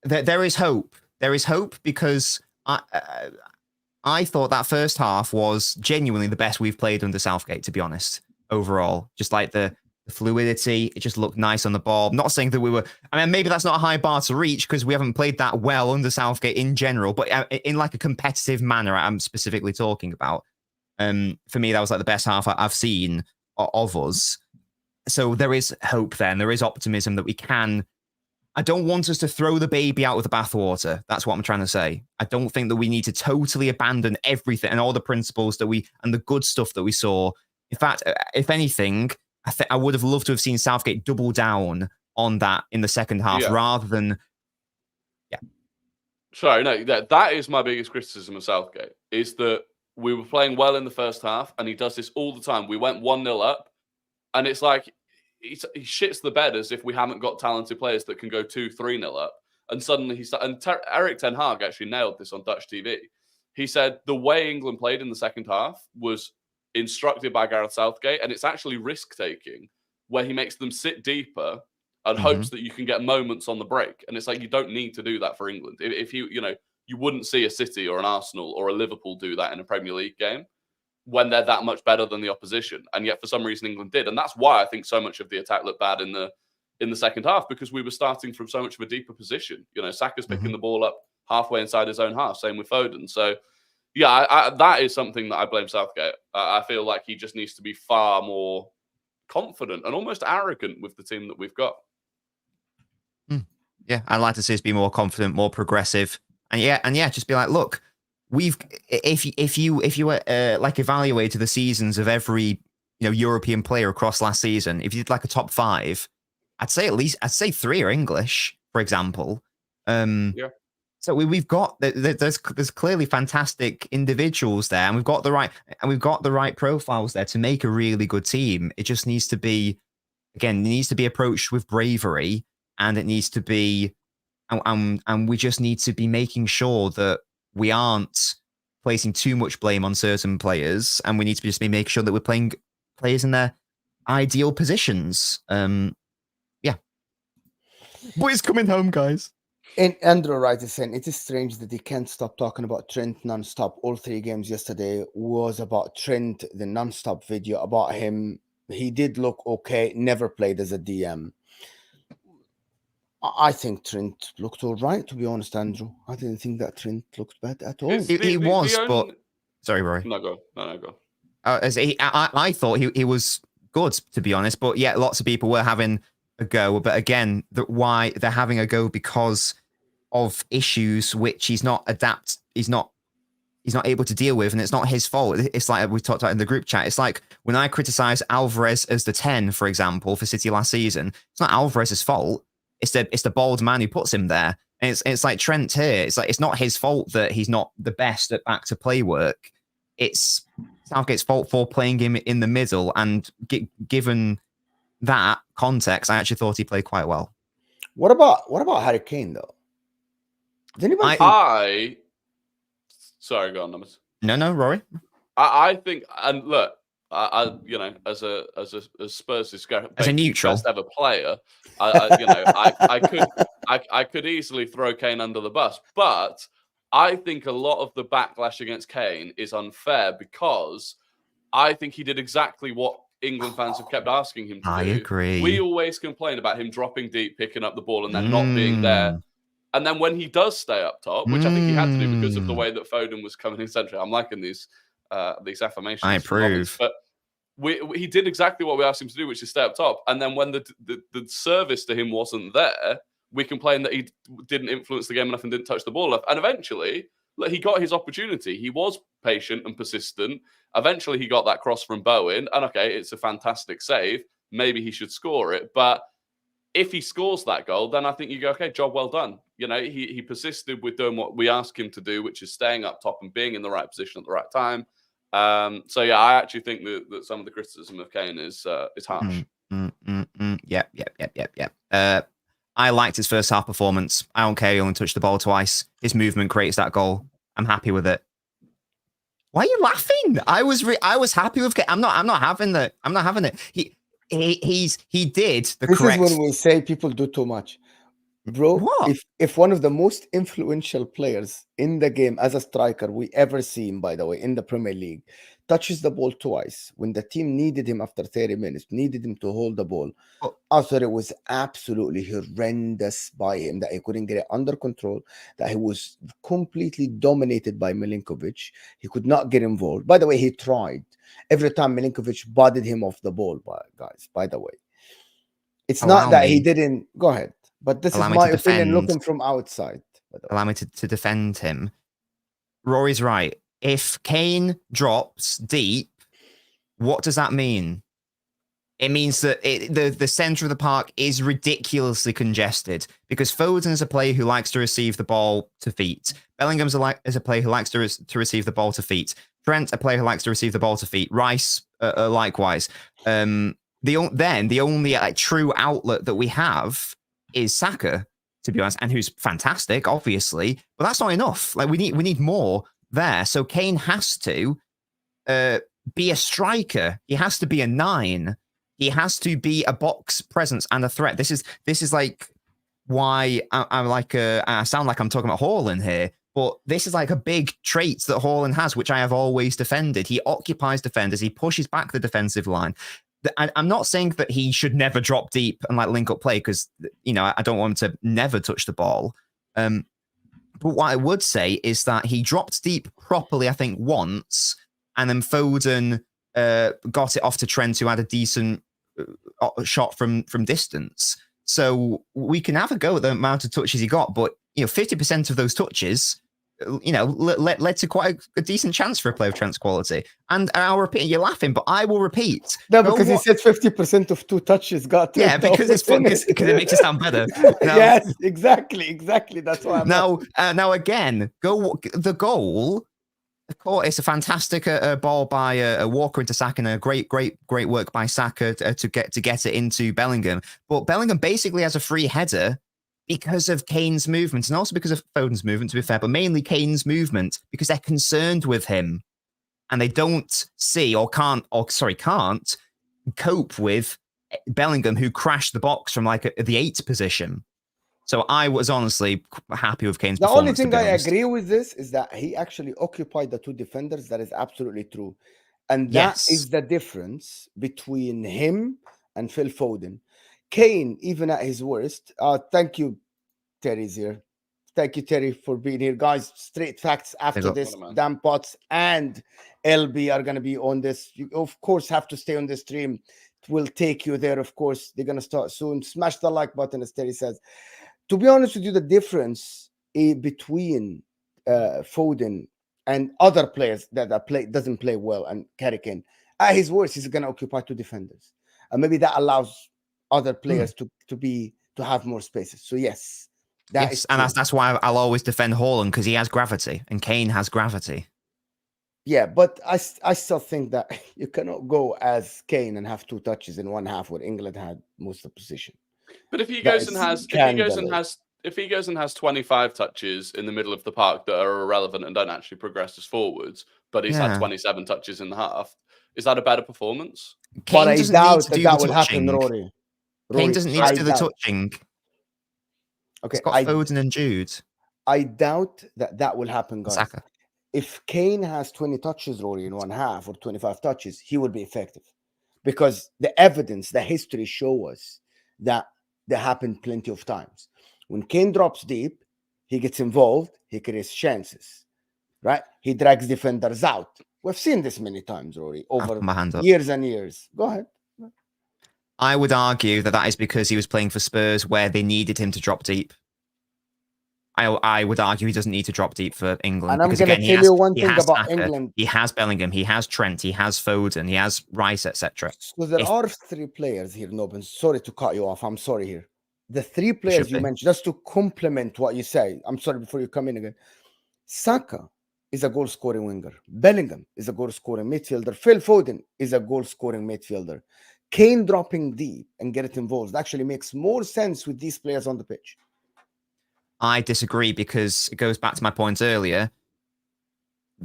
There is hope. There is hope because I thought that first half was genuinely the best we've played under Southgate, to be honest, overall. Just like the fluidity, it just looked nice on the ball. I'm not saying that we were... I mean, maybe that's not a high bar to reach because we haven't played that well under Southgate in general, but in like a competitive manner, I'm specifically talking about. For me, that was like the best half I've seen of us. So there is hope then. There is optimism that we can... I don't want us to throw the baby out with the bathwater. That's what I'm trying to say. I don't think that we need to totally abandon everything and all the principles and the good stuff that we saw. In fact, if anything, I would have loved to have seen Southgate double down on that in the second half rather than... Yeah. Sorry, no, that is my biggest criticism of Southgate, is that we were playing well in the first half and he does this all the time. We went 1-0 up and it's like he shits the bed as if we haven't got talented players that can go 2-3-0 up. And suddenly Eric Ten Hag actually nailed this on Dutch TV. He said the way England played in the second half was instructed by Gareth Southgate, and it's actually risk-taking where he makes them sit deeper and hopes that you can get moments on the break. And it's like, you don't need to do that for England. If you wouldn't see a City or an Arsenal or a Liverpool do that in a Premier League game when they're that much better than the opposition. And yet for some reason England did. And that's why I think so much of the attack looked bad in the second half, because we were starting from so much of a deeper position. Saka's picking the ball up halfway inside his own half, same with Foden. So yeah, that is something that I blame Southgate. I feel like he just needs to be far more confident and almost arrogant with the team that we've got. Yeah, I'd like to see us be more confident, more progressive. And just be like, look, if you like evaluated the seasons of every European player across last season, if you did like a top 5, I'd say 3 are English, for example. Yeah. So we've got there's clearly fantastic individuals there, and we've got the right profiles there to make a really good team. It just needs to be approached with bravery, and it needs to be, and we just need to be making sure that we aren't placing too much blame on certain players, and we need to just be making sure that we're playing players in their ideal positions. Yeah, boys coming home, guys. And Andrew Wright is saying it is strange that he can't stop talking about Trent non-stop. All 3 games yesterday was about Trent, the non-stop video about him. He did look okay, never played as a DM. I think Trent looked all right, to be honest, Andrew. I didn't think that Trent looked bad at all. He was, but... Sorry, Rory. No, go. No, go. I thought he was good, to be honest, but yeah, lots of people were having a go. But again, why they're having a go because of issues which he's not able to deal with, and it's not his fault. It's like we talked about in the group chat. It's like when I criticize Alvarez as the 10, for example, for City last season, it's not Alvarez's fault. It's the bald man who puts him there. And it's like Trent here. It's like it's not his fault that he's not the best at back to play work. It's Southgate's fault for playing him in the middle. And given that context, I actually thought he played quite well. What about Harry Kane though? Did anybody sorry, go on, numbers. No, Rory. I think, and look, I as Spurs as a neutral best ever player, I could easily throw Kane under the bus, but I think a lot of the backlash against Kane is unfair because I think he did exactly what England fans have kept asking him to do. I agree. We always complain about him dropping deep, picking up the ball, and then not being there. And then when he does stay up top, which I think he had to do because of the way that Foden was coming in central. I'm liking these affirmations. I approve. But he did exactly what we asked him to do, which is stay up top. And then when the service to him wasn't there, we complained that he didn't influence the game enough and didn't touch the ball enough. And eventually, look, he got his opportunity. He was patient and persistent. Eventually, he got that cross from Bowen. And okay, it's a fantastic save. Maybe he should score it. But if he scores that goal, then I think you go, okay, job well done. He persisted with doing what we asked him to do, which is staying up top and being in the right position at the right time. So yeah, I actually think that some of the criticism of Kane is harsh. Yep. I liked his first half performance. I don't care. He only touched the ball twice. His movement creates that goal. I'm happy with it. Why are you laughing? I was happy with Kane. I'm not having it. He did the correct. This is when we say people do too much, bro. What? If one of the most influential players in the game as a striker we ever seen, by the way, in the Premier League, touches the ball twice when the team needed him after 30 minutes, needed him to hold the ball. I thought it was absolutely horrendous by him that he couldn't get it under control, that he was completely dominated by Milinkovic. He could not get involved. By the way, he tried. Every time Milinkovic bodied him off the ball, guys, by the way. It's not that he didn't... Go ahead. But this is my opinion looking from outside. Allow me to defend him. Rory's right. If Kane drops deep, what does that mean? It means that the center of the park is ridiculously congested because Foden is a player who likes to receive the ball to feet. Bellingham's a player who likes to receive the ball to feet. Trent, a player who likes to receive the ball to feet. Rice, likewise. The only true outlet that we have is Saka, to be honest, and who's fantastic, obviously, but that's not enough. Like we need more there. So Kane has to be a striker. He has to be a 9. He has to be a box presence and a threat. This is like why I sound like I'm talking about Haaland here, but this is like a big trait that Haaland has, which I have always defended. He occupies defenders. He pushes back the defensive line. I'm not saying that he should never drop deep and link up play because I don't want him to never touch the ball. But what I would say is that he dropped deep properly, I think, once, and then Foden got it off to Trent, who had a decent shot from distance. So we can have a go at the amount of touches he got, but 50% of those touches led to quite a decent chance for a player of Trent's quality. And I'll repeat, you're laughing, but I will repeat. No, because he said 50% of 2 touches got. Yeah, because it's fun, because it makes it sound better. Now, yes, exactly. That's why I'm now again, the goal. Of course, it's a fantastic ball by Walker into Saka, and a great work by Saka to get it into Bellingham. But Bellingham basically has a free header because of Kane's movement, and also because of Foden's movement, to be fair, but mainly Kane's movement, because they're concerned with him, and they don't see can't cope with Bellingham, who crashed the box from like the 8th position. So I was honestly happy with Kane's performance. The only thing I agree with this is that he actually occupied the 2 defenders. That is absolutely true. And that is the difference between him and Phil Foden. Kane, even at his worst, thank you, Terry's here. Thank you, Terry, for being here. Guys, straight facts after this. Dan Potts and LB are going to be on this. You, of course, have to stay on the stream. It will take you there, of course. They're going to start soon. Smash the like button, as Terry says. To be honest with you, the difference between Foden and other players that doesn't play well, and Kane, at his worst, he's going to occupy 2 defenders, and maybe that allows other players to have more spaces. So yes, that's why I'll always defend Haaland, because he has gravity, and Kane has gravity. Yeah, but I still think that you cannot go as Kane and have 2 touches in one half where England had most of the position. But if he goes and has 25 touches in the middle of the park that are irrelevant and don't actually progress us forwards, but he's had 27 touches in the half, is that a better performance? Kane doesn't need to do the touching. Happen, Rory. Kane doesn't need to do the touching. Okay, it's got Foden and Jude. I doubt that will happen, guys. Saka. If Kane has 20 touches, Rory, in one half, or 25 touches, he will be effective, because the evidence, the history show us that happened plenty of times. When Kane drops deep, he gets involved, he creates chances, right? He drags defenders out. We've seen this many times, Rory, over years and years. Go ahead. I would argue that is because he was playing for Spurs, where they needed him to drop deep. I would argue he doesn't need to drop deep for England. And I'm going to tell you one thing about England. He has Bellingham, he has Trent, he has Foden, he has Rice, etc. So there are 3 players here, Nobin. Sorry to cut you off. I'm sorry here. The 3 players you mentioned, just to complement what you say. I'm sorry before you come in again. Saka is a goal-scoring winger. Bellingham is a goal-scoring midfielder. Phil Foden is a goal-scoring midfielder. Kane dropping deep and get it involved actually makes more sense with these players on the pitch. I disagree, because it goes back to my point earlier.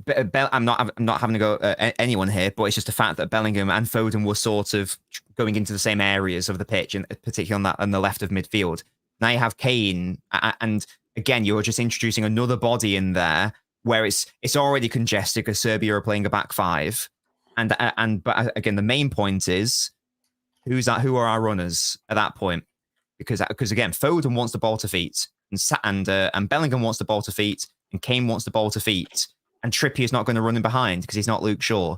I'm not having to go anyone here, but it's just the fact that Bellingham and Foden were sort of going into the same areas of the pitch, and particularly on the left of midfield. Now you have Kane, and again, you're just introducing another body in there where it's already congested because Serbia are playing a back 5, but again, the main point is who are our runners at that point, because again, Foden wants the ball to feet. And Bellingham wants the ball to feet, and Kane wants the ball to feet, and Trippier's not going to run in behind because he's not Luke Shaw.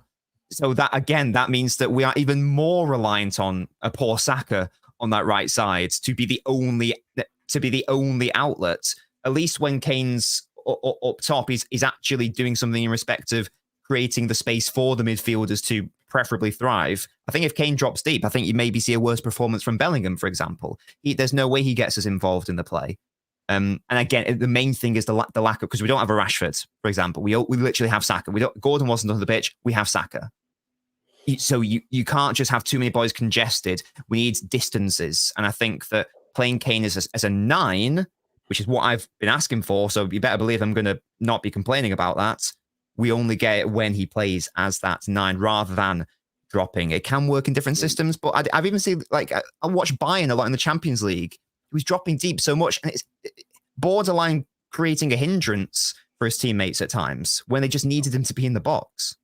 So that means that we are even more reliant on a poor Saka on that right side to be the only outlet. At least when Kane's up top, he's actually doing something in respect of creating the space for the midfielders to preferably thrive. I think if Kane drops deep, I think you maybe see a worse performance from Bellingham, for example. There's no way he gets us involved in the play. And again, the main thing is the lack of, because we don't have a Rashford, for example. We literally have Saka. Gordon wasn't on the pitch. We have Saka. So you can't just have too many boys congested. We need distances. And I think that playing Kane as a 9, which is what I've been asking for, so you better believe I'm going to not be complaining about that. We only get it when he plays as that 9 rather than dropping. It can work in different systems, but I've even seen, like, I watch Bayern a lot in the Champions League. He was dropping deep so much, and it's borderline creating a hindrance for his teammates at times when they just needed him to be in the box.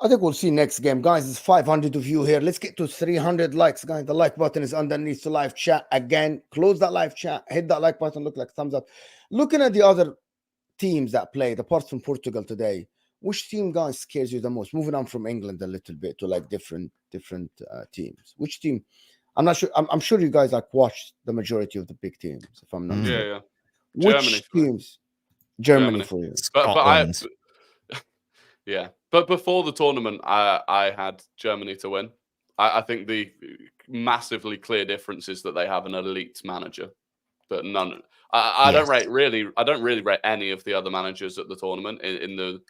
I think we'll see next game. Guys, there's 500 of you here. Let's get to 300 likes, guys. The like button is underneath the live chat. Again, close that live chat. Hit that like button. Look like thumbs up. Looking at the other teams that played, apart from Portugal today, which team, guys, scares you the most? Moving on from England a little bit to like different teams. Which team? I'm not sure. I'm sure you guys like watched the majority of the big teams. If I'm not mistaken. Which teams? Germany for you. Scotland. Yeah, but before the tournament, I had Germany to win. I think the massively clear difference is that they have an elite manager. That none. I don't really rate any of the other managers at the tournament in the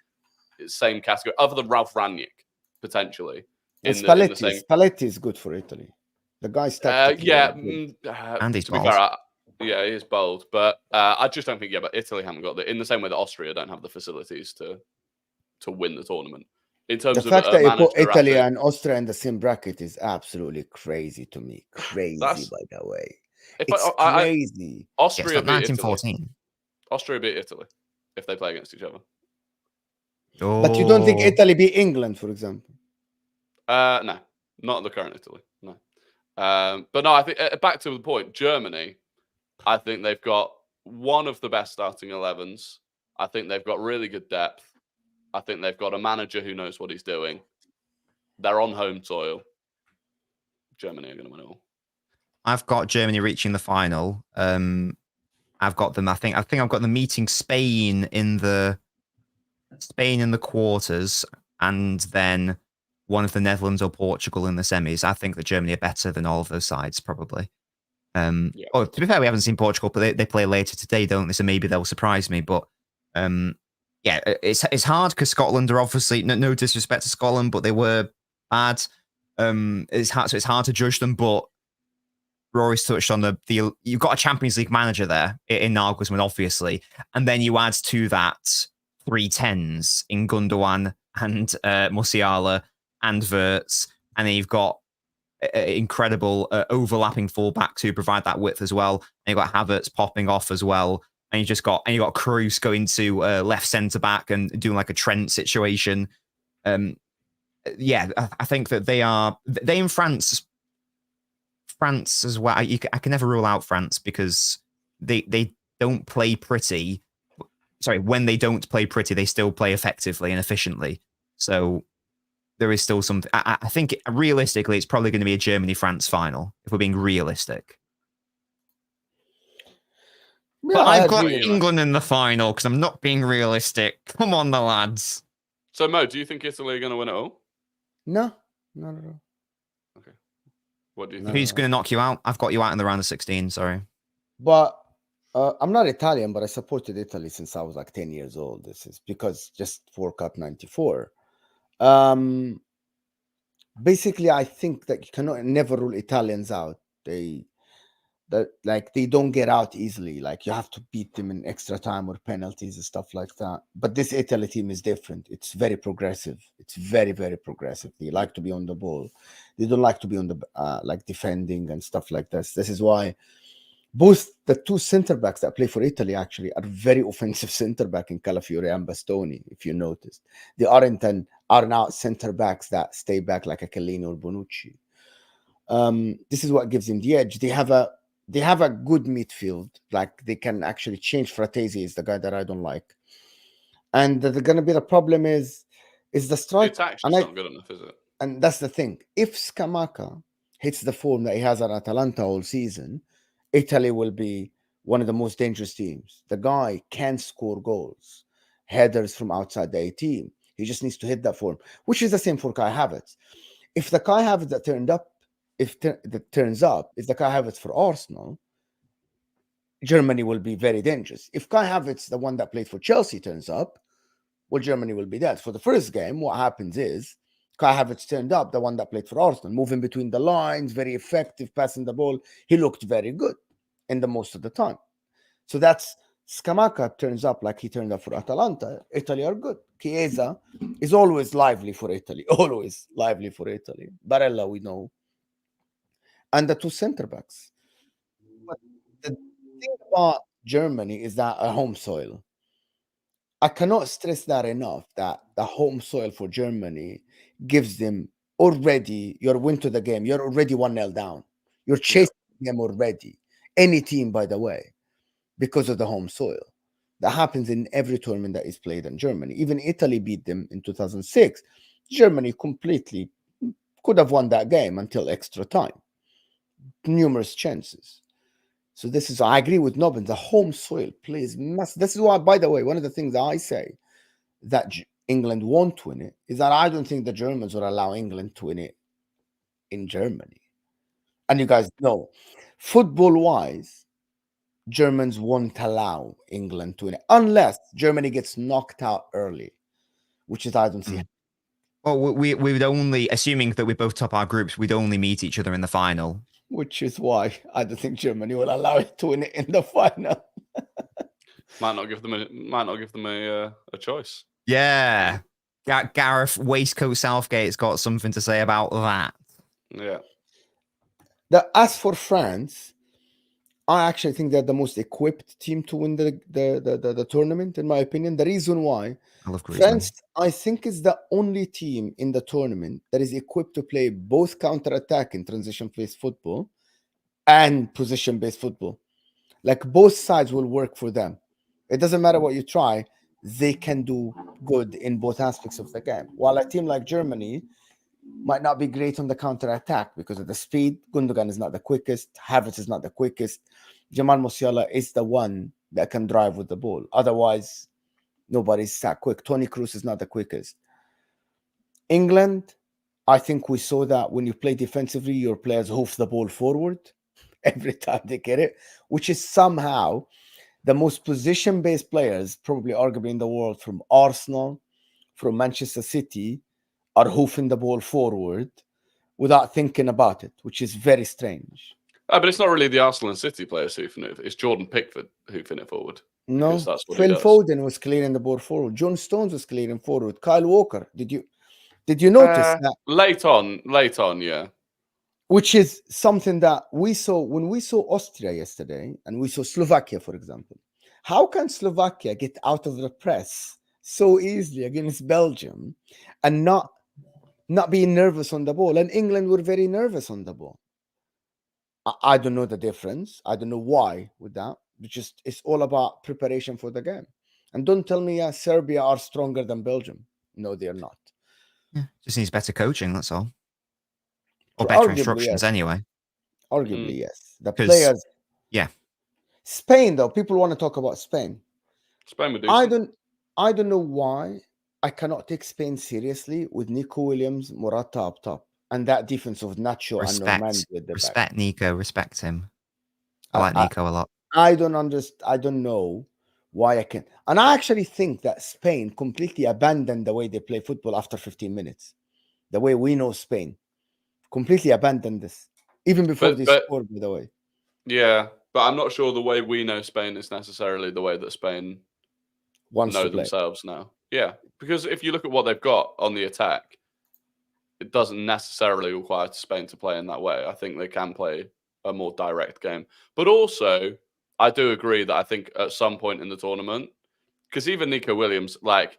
same category, other than Ralph Rangnick potentially. Spalletti is good for Italy. The guy's tactically and he's to be fair, he is bold, but I just don't think. Yeah, but Italy haven't got in the same way that Austria don't have the facilities to win the tournament. In terms the fact that you put Italy actually, and Austria in the same bracket is absolutely crazy to me. Crazy, by the way. It's crazy. Austria beat 1914. Italy. Austria beat Italy if they play against each other. Oh. But you don't think Italy beat England, for example? No, not the current Italy. No. But no, I think back to the point. Germany, I think they've got one of the best starting 11s. I think they've got really good depth. I think they've got a manager who knows what he's doing. They're on home soil. Germany are going to win it all. I've got Germany reaching the final. I've got them. I think I've got them meeting Spain in the quarters, and then one of the Netherlands or Portugal in the semis. I think that Germany are better than all of those sides, probably. To be fair, we haven't seen Portugal, but they play later today, don't they? So maybe they'll surprise me. But yeah, it's hard because Scotland are obviously no disrespect to Scotland, but they were bad. It's hard to judge them. But Rory's touched on the you've got a Champions League manager there in Nagelsmann, obviously, and then you add to that 3 10s in Gundogan and Musiala and Wirtz, and then you've got incredible overlapping fullback to provide that width as well. And you've got Havertz popping off as well. And you got Kroos going to left centre back and doing like a Trent situation. Yeah, I think that they in France as well. I can never rule out France because they don't play pretty. Sorry, when they don't play pretty, they still play effectively and efficiently. So there is still something. I think realistically, it's probably going to be a Germany-France final if we're being realistic. Yeah, but I've got England in the final because I'm not being realistic. Come on, the lads. So, Mo, do you think Italy are going to win it all? No. Okay. What do you think? Who's going to knock you out? I've got you out in the round of 16. Sorry. But I'm not Italian, but I supported Italy since I was like 10 years old. This is because just World Cup 94. Basically, I think that you cannot never rule Italians out. They don't get out easily. Like you have to beat them in extra time or penalties and stuff like that. But this Italy team is different. It's very progressive. It's very, very progressive. They like to be on the ball. They don't like to be on the like defending and stuff like this. This is why both the two center backs that play for Italy actually are very offensive center back in Calafiore and Bastoni. If you noticed, they are now center backs that stay back like a Chiellini or Bonucci. This is what gives them the edge. They have a good midfield. Like they can actually change. Fratesi is the guy that I don't like, and the going to be the problem is the strike. It's actually not good enough, is it? And that's the thing. If Scamacca hits the form that he has at Atalanta all season, Italy will be one of the most dangerous teams. The guy can score goals, headers from outside the 18. He just needs to hit that form, which is the same for Kai Havertz. If the Kai Havertz that turns up, if the Kai Havertz for Arsenal, Germany will be very dangerous. If Kai Havertz, the one that played for Chelsea, turns up, well, Germany will be dead. For the first game, what happens is Kai Havertz turned up, the one that played for Arsenal, moving between the lines, very effective, passing the ball. He looked very good in the most of the time. So that's Scamacca turns up like he turned up for Atalanta. Italy are good. Chiesa is always lively for Italy. Always lively for Italy. Barella, we know. And the two center backs. But the thing about Germany is that a home soil. I cannot stress that enough, that the home soil for Germany gives them already, you're into the game, you're already 1-0 down. You're chasing them already. Any team, by the way, because of the home soil. That happens in every tournament that is played in Germany. Even Italy beat them in 2006. Germany completely could have won that game until extra time. Numerous chances. So this is, I agree with Nobin, the home soil plays massive. This is why, by the way, one of the things I say that England won't win it is that I don't think the Germans will allow England to win it in Germany. And you guys know, football-wise, Germans won't allow England to win it unless Germany gets knocked out early, which is I don't see. Well, we would only, assuming that we both top our groups, we'd only meet each other in the final. Which is why I don't think Germany will allow it to win it in the final. Might not give them a choice. Yeah. Gareth Waistcoat Southgate's got something to say about that. Yeah. As for France, I actually think they're the most equipped team to win the tournament, in my opinion. The reason why, I love Griezmann. France, I think, is the only team in the tournament that is equipped to play both counter-attack and transition-based football and position-based football. Like, both sides will work for them. It doesn't matter what you try, they can do good in both aspects of the game. While a team like Germany might not be great on the counter-attack because of the speed. Gundogan is not the quickest. Havertz is not the quickest. Jamal Musiala is the one that can drive with the ball. Otherwise, nobody's that quick. Toni Kroos is not the quickest. England, I think we saw that when you play defensively, your players hoof the ball forward every time they get it, which is somehow the most position-based players, probably arguably in the world, from Arsenal, from Manchester City, are hoofing the ball forward without thinking about it, which is very strange. But it's not really the Arsenal and City players hoofing it. It's Jordan Pickford hoofing it forward. No, That's what Phil Foden was clearing the ball forward. John Stones was clearing forward. Kyle Walker, did you notice that? Late on, yeah. Which is something that we saw when we saw Austria yesterday and we saw Slovakia, for example. How can Slovakia get out of the press so easily against Belgium and not being nervous on the ball? And England were very nervous on the ball. I don't know the difference. I don't know why with that. It's all about preparation for the game. And don't tell me Serbia are stronger than Belgium. No, they're not. Yeah, just needs better coaching, that's all. Or better instructions, anyway. Arguably, yes. The players. Yeah. Spain, though, people want to talk about Spain. Spain would do. I don't know why I cannot take Spain seriously with Nico Williams, Morata up top, and that defense of Nacho and Normandy at the back. Nico, respect him. I like Nico a lot. I don't understand. I don't know why I can. And I actually think that Spain completely abandoned the way they play football after 15 minutes. The way we know Spain. Completely abandoned this. Even before they scored, by the way. Yeah, but I'm not sure the way we know Spain is necessarily the way that Spain know themselves now. Yeah, because if you look at what they've got on the attack, it doesn't necessarily require Spain to play in that way. I think they can play a more direct game. But also, I do agree that I think at some point in the tournament, because even Nico Williams, like,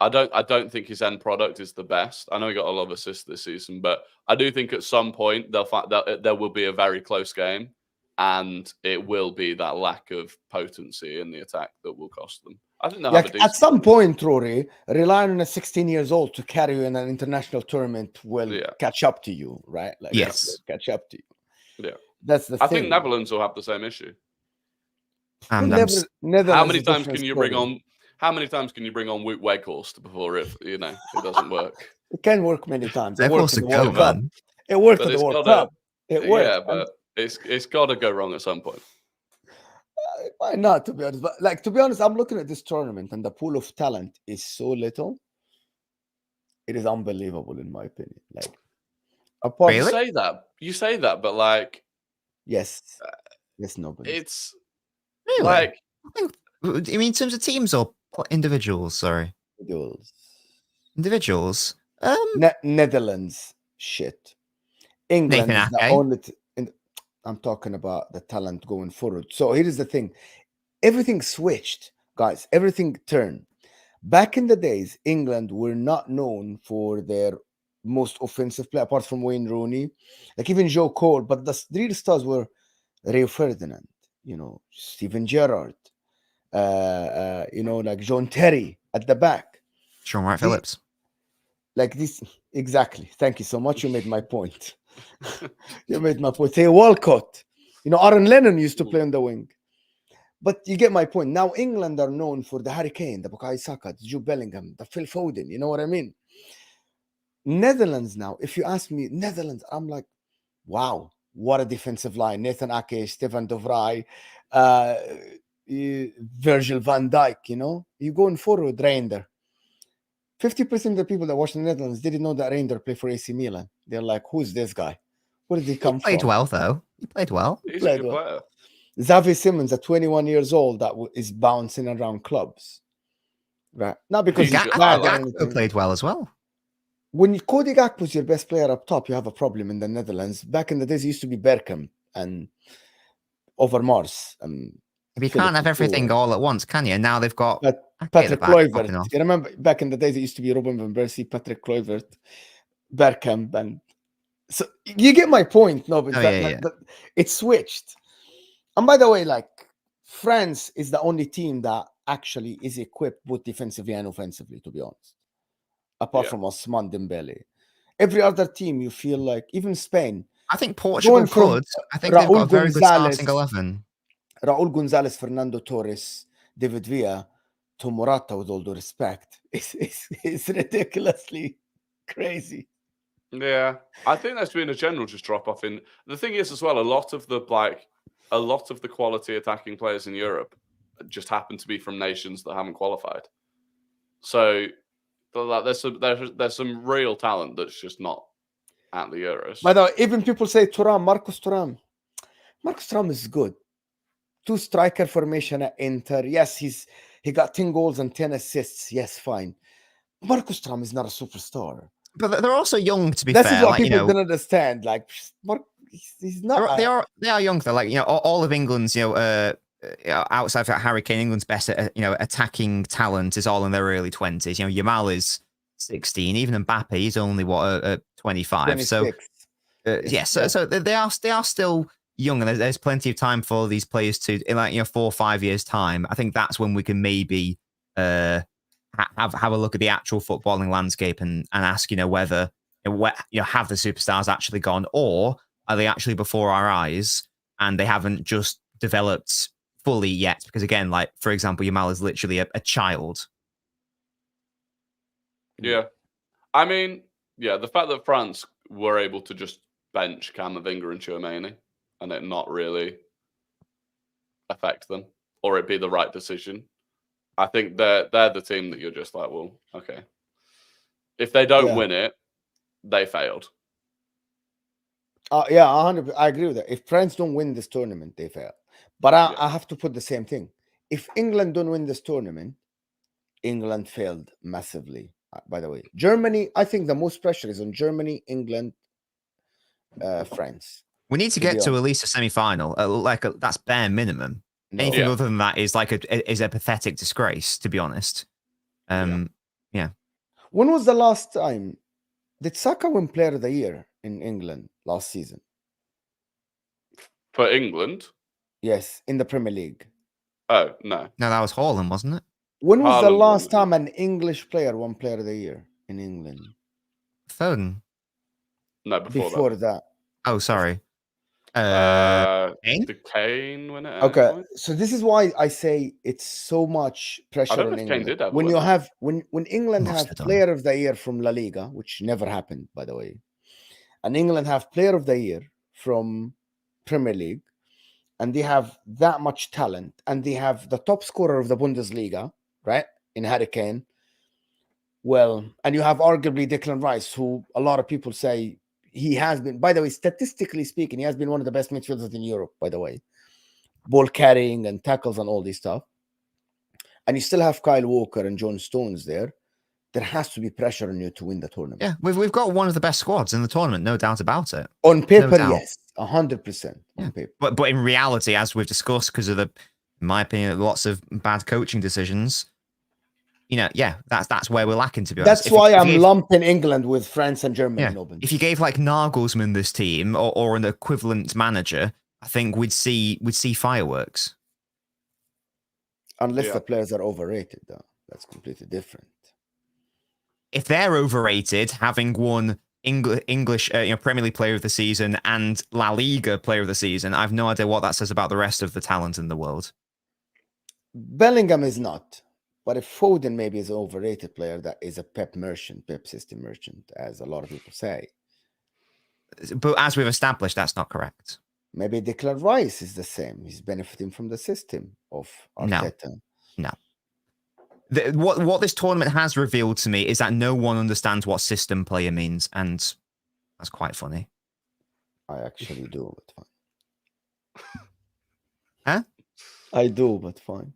I don't think his end product is the best. I know he got a lot of assists this season, but I do think at some point they'll find that there will be a very close game, and it will be that lack of potency in the attack that will cost them. I think they'll have a decent at some point, Rory, relying on a 16 years old to carry you in an international tournament will catch up to you, right? Like, yes, catch up to you. Yeah, that's the thing. I think Netherlands will have the same issue. How many times can you bring on? How many times can you bring on Wout Weghorst before it doesn't work? It can work many times. It works in the World Cup. It worked at the World Cup. It worked. Yeah, but it's got to go wrong at some point. Why not, to be honest? But to be honest, I'm looking at this tournament and the pool of talent is so little. It is unbelievable, in my opinion. Really? You say that, but like, yes, nobody. It's really like, you mean in terms of teams or individuals? Sorry, individuals. Netherlands, shit. England is the only. I'm talking about the talent going forward. So here is the thing. Everything switched, guys. Everything turned. Back in the days, England were not known for their most offensive play, apart from Wayne Rooney. Like even Joe Cole. But the real stars were Rio Ferdinand, Steven Gerrard, like John Terry at the back. Sean Wright Phillips. Like this. Exactly. Thank you so much. You made my point. You made my point. Say Walcott, You know, Aaron Lennon used to play on the wing. But you get my point. Now England are known for the Harry Kane, the Bukayo Saka, the Jude Bellingham, the Phil Foden. You know what I mean? Netherlands now, if you ask me, Netherlands, I'm like, wow, what a defensive line. Nathan Ake, Stefan de Vrij, Virgil van Dijk, you know? You going forward, Reinder. 50% of the people that watch the Netherlands didn't know that Reinder played for AC Milan. They're like, who's this guy? Where did he come from? He played well, though. He played well. He's a good player. Xavi Simons at 21 years old that is bouncing around clubs. Right. Not because he's bad or anything. Played well as well. When Cody Gakpo's your best player up top, you have a problem in the Netherlands. Back in the days, it used to be Bergkamp and Overmars. You can't have everything all at once, can you? And now they've got Patrick Kluivert. You remember back in the days, it used to be Robin van Persie, Patrick Kluivert, Bergkamp, and so you get my point. No, but it switched. And by the way, like France is the only team that actually is equipped both defensively and offensively, to be honest. Apart from Ousmane Dembele. Every other team, you feel like, even Spain. I think Portugal could. I think they've got a very good starting 11. Raul Gonzalez, Fernando Torres, David Villa, to Morata, with all due respect, it's ridiculously crazy. Yeah, I think there's been a general just drop off in. The thing is, as well, a lot of the quality attacking players in Europe just happen to be from nations that haven't qualified. So there's some real talent that's just not at the Euros. By the way, even people say Marcus Thuram. Marcus Thuram is good. 2 striker formation at Inter. Yes, he got 10 goals and 10 assists. Yes, fine. Marcus Thuram is not a superstar. But they're also young, to be fair. This is what people don't understand. Like, he's not. They are young, though. Like, all of England's, outside of Harry Kane, England's best, attacking talent is all in their early 20s. Yamal is 16. Even Mbappe, he's only 25. 26. So they are still young, and there's plenty of time for these players to, in 4 or 5 years' time. I think that's when we can maybe have a look at the actual footballing landscape and ask, whether have the superstars actually gone, or are they actually before our eyes and they haven't just developed fully yet? Because again, like for example, Yamal is literally a child. Yeah, I mean, the fact that France were able to just bench Camavinga and Tchouaméni and it not really affect them, or it be the right decision. I think they're the team that you're just like, well, okay. If they don't win it, they failed. 100%. I agree with that. If France don't win this tournament, they fail. But I have to put the same thing. If England don't win this tournament, England failed massively. By the way, Germany, I think the most pressure is on Germany, England, France. We need to get to at least a semi-final. That's bare minimum. No. Anything other than that is is a pathetic disgrace, to be honest. When was the last time did Saka win Player of the Year in England last season? For England? Yes, in the Premier League. Oh, no. No, that was Haaland, wasn't it? When was the last time an English player won Player of the Year in England? Foden. No, before that. Oh, sorry. Kane? Did Kane win it? Okay, so this is why I say it's so much pressure on England. Kane did have when England have Player of the Year from La Liga, which never happened, by the way, and England have Player of the Year from Premier League, and they have that much talent, and they have the top scorer of the Bundesliga, right, in Harry Kane. Well, and you have arguably Declan Rice, who a lot of people say he has been, by the way, statistically speaking, he has been one of the best midfielders in Europe, by the way. Ball carrying and tackles and all this stuff. And you still have Kyle Walker and John Stones there. There has to be pressure on you to win the tournament. Yeah, we've got one of the best squads in the tournament, no doubt about it. On paper, yes, 100% on paper. But in reality, as we've discussed, because of in my opinion, lots of bad coaching decisions, that's where we're lacking, to be honest. That's why I'm lumping England with France and Germany. Yeah. If you gave like Nagelsmann this team or an equivalent manager, I think we'd see fireworks. Unless the players are overrated, though. That's completely different. If they're overrated, having won English Premier League Player of the Season and La Liga Player of the Season. I have no idea what that says about the rest of the talent in the world. Bellingham is not. But if Foden maybe is an overrated player, that is a Pep system merchant, as a lot of people say. But as we've established, that's not correct. Maybe Declan Rice is the same. He's benefiting from the system of Arteta. No. What this tournament has revealed to me is that no one understands what system player means, and that's quite funny. I actually do, but fine. Huh? I do, but fine.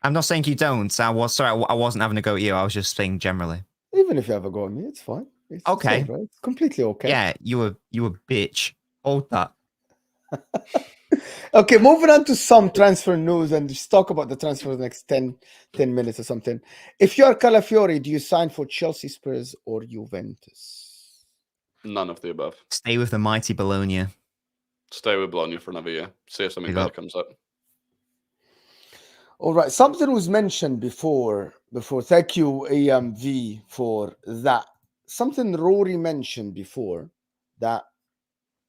I'm not saying you don't. I wasn't having a go at you. I was just saying generally. Even if you have a go at me, it's fine. It's okay. Right? It's completely okay. Yeah, you a bitch. Hold that. Okay, moving on to some transfer news and just talk about the transfer the next 10 minutes or something. If you're Calafiori, do you sign for Chelsea, Spurs, or Juventus? None of the above. Stay with the mighty Bologna. Stay with Bologna for another year. See if something better comes up. All right. Something was mentioned before. Thank you, AMV, for that. Something Rory mentioned before, that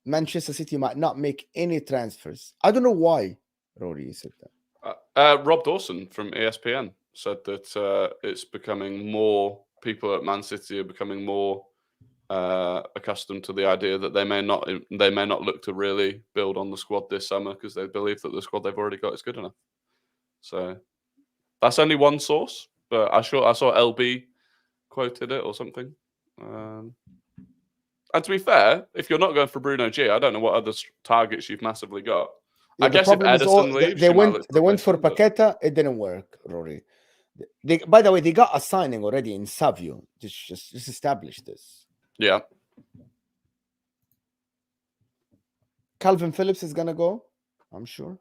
Manchester City might not make any transfers. I don't know why, Rory, said that. Rob Dawson from ESPN said that it's becoming more, people at Man City are becoming more accustomed to the idea that they may not look to really build on the squad this summer because they believe that the squad they've already got is good enough. So that's only one source, but I saw LB quoted it or something. And to be fair, if you're not going for Bruno G, I don't know what other targets you've massively got. Yeah, I guess if Ederson leaves, they went for Paqueta. It didn't work, Rory. By the way, they got a signing already in Savio. Just establish this. Yeah. Calvin Phillips is gonna go, I'm sure.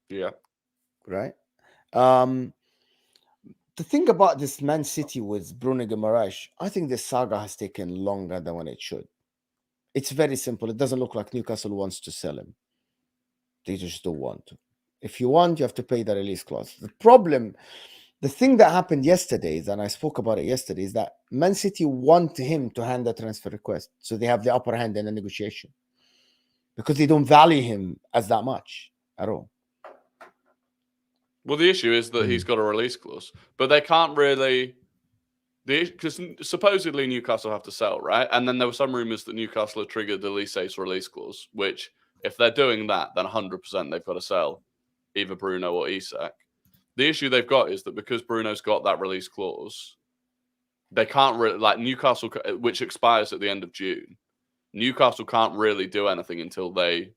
Yeah. Right. The thing about this Man City with Bruno Guimaraes, I think this saga has taken longer than when it should. It's very simple. It doesn't look like Newcastle wants to sell him. They just don't want to. If you want, you have to pay the release clause. The thing that happened yesterday, and I spoke about it yesterday, is that Man City want him to hand the transfer request. So they have the upper hand in the negotiation. Because they don't value him as that much at all. Well, the issue is that he's got a release clause, but they can't really, because supposedly Newcastle have to sell, right? And then there were some rumors that Newcastle had triggered the Lise's release clause, which if they're doing that, then 100% they've got to sell either Bruno or Isak. The issue they've got is that because Bruno's got that release clause, they can't really, like Newcastle, which expires at the end of June, Newcastle can't really do anything until they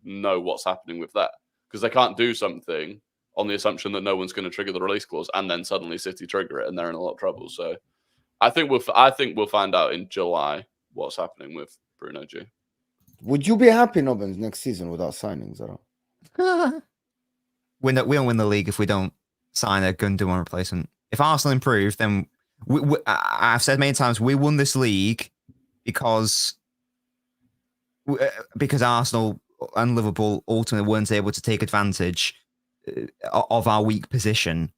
know what's happening with that, because they can't do something on the assumption that no one's going to trigger the release clause, and then suddenly City trigger it, and they're in a lot of trouble. So, I think we'll find out in July what's happening with Bruno G. Would you be happy, Nobbins, next season without signings at all? We don't win the league if we don't sign a Gundogan replacement. If Arsenal improve, then I've said many times we won this league because Arsenal and Liverpool ultimately weren't able to take advantage of our weak position.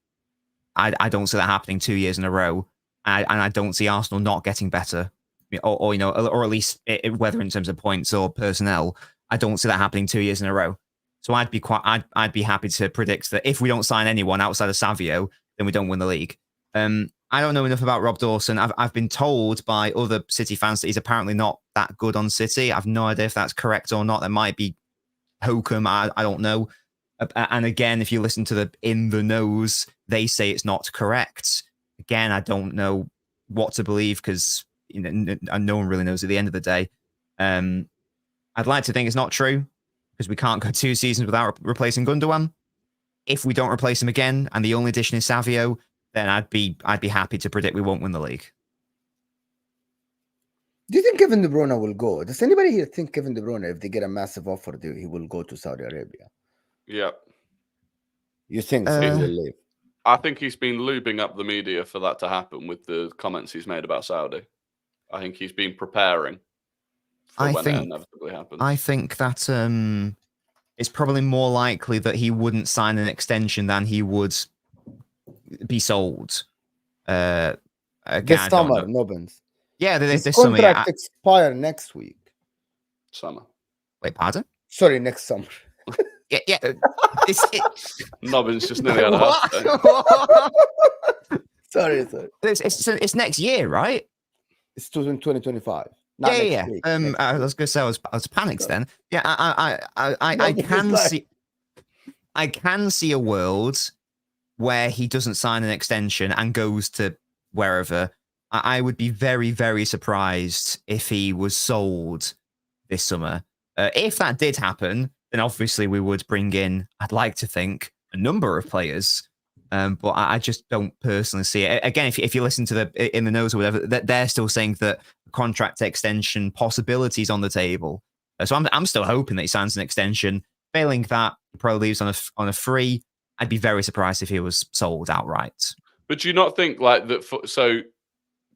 I don't see that happening 2 years in a row, and I don't see Arsenal not getting better, or at least whether in terms of points or personnel. I don't see that happening 2 years in a row. So I'd be happy to predict that if we don't sign anyone outside of Savio, then we don't win the league. I don't know enough about Rob Dawson. I've been told by other City fans that he's apparently not that good on City. I've no idea if that's correct or not. There might be hokum. I don't know. And again, if you listen to the in the nose, they say it's not correct. Again, I don't know what to believe because no one really knows at the end of the day. I'd like to think it's not true because we can't go 2 seasons without replacing Gundogan. If we don't replace him again and the only addition is Savio, then I'd be happy to predict we won't win the league. Do you think Kevin De Bruyne will go? Does anybody here think Kevin De Bruyne, if they get a massive offer, he will go to Saudi Arabia? Yeah. You think so? He will leave? I think he's been lubing up the media for that to happen with the comments he's made about Saudi. I think he's been preparing for when it inevitably happens. I think that it's probably more likely that he wouldn't sign an extension than he would be sold. This summer, Nobbins. Yeah, His this summer. contract expire next week. Summer. Wait, pardon? Sorry, next summer. Yeah. Nobbins just nearly had a heart attack. Sorry. It's next year, right? It's 2025. Not next week. Next I was going to say I was panicked then. Yeah, I can see a world where he doesn't sign an extension and goes to wherever. I would be very, very surprised if he was sold this summer. If that did happen, then obviously we would bring in, I'd like to think, a number of players. But I just don't personally see it. Again, if you listen to in the nose or whatever, they're still saying that contract extension possibilities on the table. So I'm still hoping that he signs an extension. Failing that, he probably leaves on a free. I'd be very surprised if he was sold outright. But do you not think like that? So,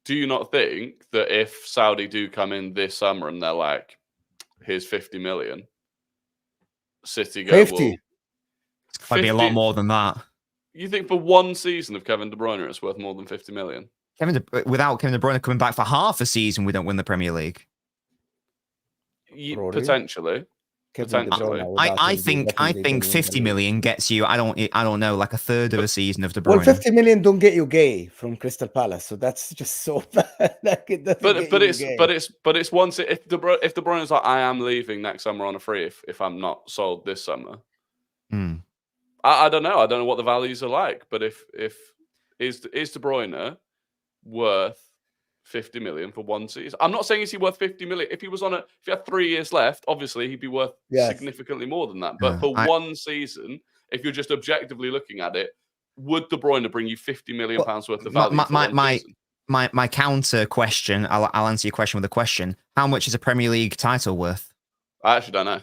do you not think that if Saudi do come in this summer and they're like, "Here's 50 million," City go 50. Well, It's might be a lot more than that. You think for one season of Kevin De Bruyne, it's worth more than 50 million? Without Kevin De Bruyne coming back for half a season, we don't win the Premier League. Potentially. I think 50 million gets you. I don't know, like a third of a season of De Bruyne. Well, 50 million don't get you Gay from Crystal Palace, so that's just so bad. Like, it's once if De Bruyne is like, I am leaving next summer on a free if I'm not sold this summer. I don't know. I don't know what the values are like, but if is De Bruyne worth 50 million for one season? I'm not saying is he worth 50 million. If he had 3 years left, obviously he'd be worth significantly more than that. But for one season, if you're just objectively looking at it, would De Bruyne bring you 50 million pounds worth of value? My counter question. I'll answer your question with a question. How much is a Premier League title worth? I actually don't know.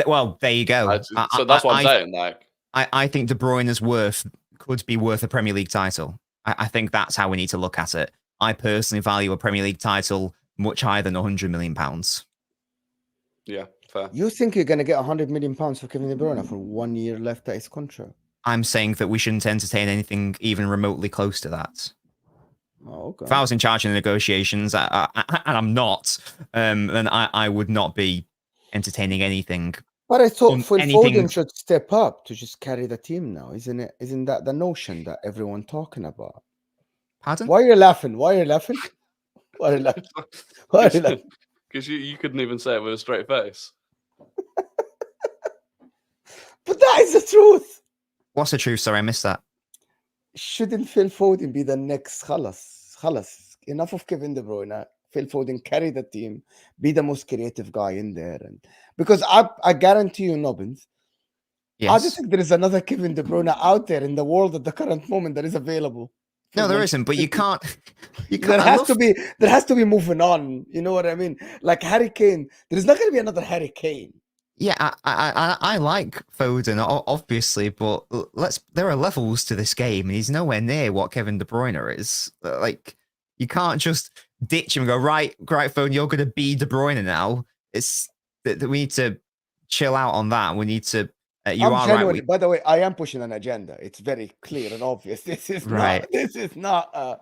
Well, there you go. So that's what I'm saying. Like, I think De Bruyne's could be worth a Premier League title. I think that's how we need to look at it. I personally value a Premier League title much higher than £100 million. Yeah, fair. You think you're going to get £100 million for Kevin De Bruyne for 1 year left at his contract? I'm saying that we shouldn't entertain anything even remotely close to that. Oh, okay. If I was in charge of the negotiations, and I'm not, then I would not be entertaining anything. But I thought Foden should step up to just carry the team now, isn't it? Isn't that the notion that everyone talking about? Pardon? Why are you laughing? Why are you laughing? Why are you laughing? Why are you laughing? Because you couldn't even say it with a straight face. But that is the truth. What's the truth? Sorry, I missed that. Shouldn't Phil Foden be the next Khalas? Enough of Kevin De Bruyne. Phil Foden carry the team, be the most creative guy in there, and because I guarantee you, Nobbins, yes. I don't think there is another Kevin De Bruyne out there in the world at the current moment that is available. No, there isn't. But you can't. There has to be moving on. You know what I mean? Like Harry Kane, there is not going to be another Harry Kane. Yeah, I like Foden, obviously, but there are levels to this game, and he's nowhere near what Kevin De Bruyne is. Like, you can't just ditch him and go, right, Foden, you're going to be De Bruyne now. We need to chill out on that. We need to. Right. By the way, I am pushing an agenda. It's very clear and obvious. This is right. This is not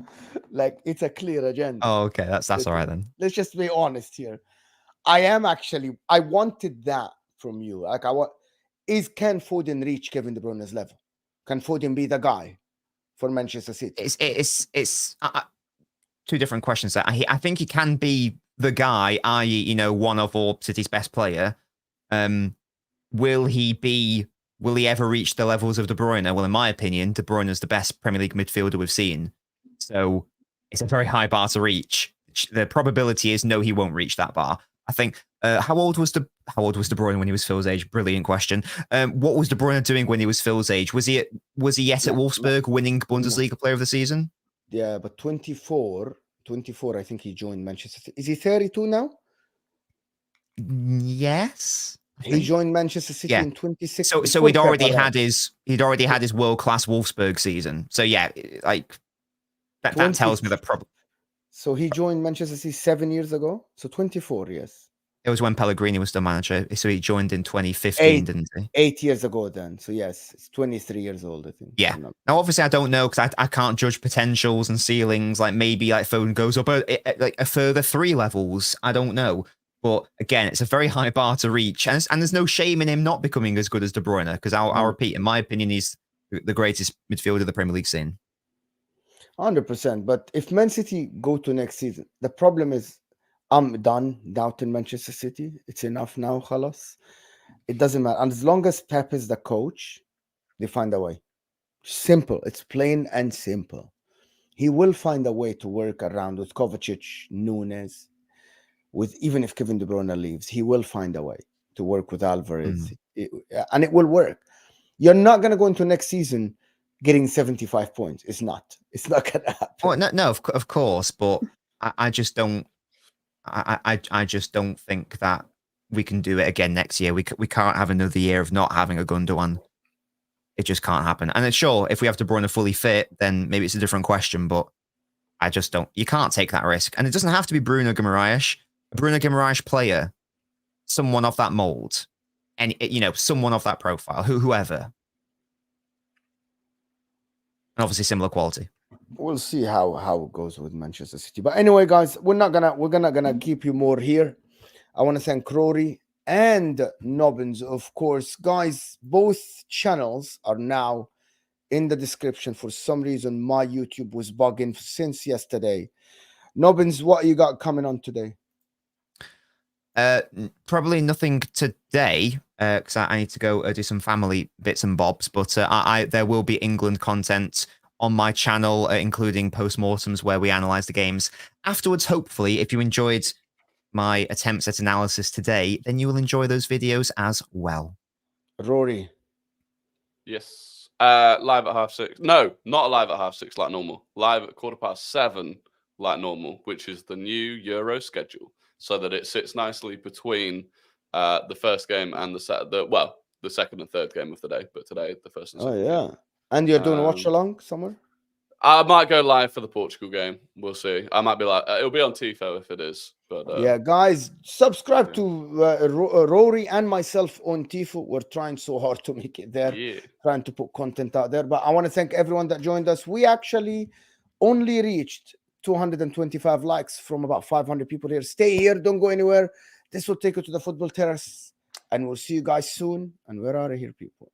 like it's a clear agenda. Oh, okay, that's all right then. Let's just be honest here. I wanted that from you. Like can Foden reach Kevin De Bruyne's level? Can Foden be the guy for Manchester City? It's two different questions there. I think he can be the guy, i.e., one of all City's best player. Will he ever reach the levels of De Bruyne? Well, in my opinion, De Bruyne is the best Premier League midfielder we've seen. So it's a very high bar to reach. The probability is no, he won't reach that bar. I think. How old was De Bruyne when he was Phil's age? Brilliant question. What was De Bruyne doing when he was Phil's age? Was he yet at Wolfsburg winning Bundesliga Player of the Season? Yeah, but 24. I think he joined Manchester City. Is he 32 now? Yes. He joined Manchester City in 26. So he'd already had his world-class Wolfsburg season. So yeah, like that tells me the problem. So he joined Manchester City 7 years ago. So 24 years. It was when Pellegrini was the manager, so he joined in 2015, didn't he? 8 years ago then. So yes, it's 23 years old, I think. Yeah. Now, obviously, I don't know because I can't judge potentials and ceilings. Like maybe like Foden goes up like a further 3 levels. I don't know. But again, it's a very high bar to reach. And there's no shame in him not becoming as good as De Bruyne because I'll repeat, in my opinion, he's the greatest midfielder the Premier League's seen. 100%. But if Man City go to next season, the problem is I'm done doubting Manchester City. It's enough now, khalas. It doesn't matter. And as long as Pep is the coach, they find a way. Simple. It's plain and simple. He will find a way to work around with Kovacic, Nunes, with even if Kevin De Bruyne leaves, he will find a way to work with Alvarez, and it will work. You're not going to go into next season getting 75 points. It's not going to happen. Oh, no, of course, but I just don't. I just don't think that we can do it again next year. We can't have another year of not having a Gundogan. It just can't happen. And it's sure, if we have De Bruyne fully fit, then maybe it's a different question. But I just don't. You can't take that risk. And it doesn't have to be Bruno Guimaraes. A Bruno Guimaraes player, someone of that mold, and someone of that profile, whoever, and obviously similar quality. We'll see how it goes with Manchester City. But anyway, guys, we're not gonna keep you more here. I want to thank Rory and Nobbins, of course. Guys, both channels are now in the description. For some reason, my YouTube was bugging since yesterday. Nobbins, what you got coming on today? Probably nothing today because I need to go do some family bits and bobs. But there will be England content on my channel, including postmortems where we analyze the games. Afterwards, hopefully, if you enjoyed my attempts at analysis today, then you will enjoy those videos as well. Rory. Yes. Live at 6:30. No, not live at 6:30 like normal. Live at 7:15 like normal, which is the new Euro schedule, so that it sits nicely between the first game and the second and third game of the day. But today, the first and second. Oh, yeah. And you're doing a watch along somewhere? I might go live for the Portugal game. We'll see. I might be like, it'll be on TIFO if it is. But yeah, guys, subscribe to Rory and myself on TIFO. We're trying so hard to make it there, trying to put content out there. But I want to thank everyone that joined us. We actually only reached 225 likes from about 500 people here. Stay here. Don't go anywhere. This will take you to the football terrace. And we'll see you guys soon. And we're out of here, people.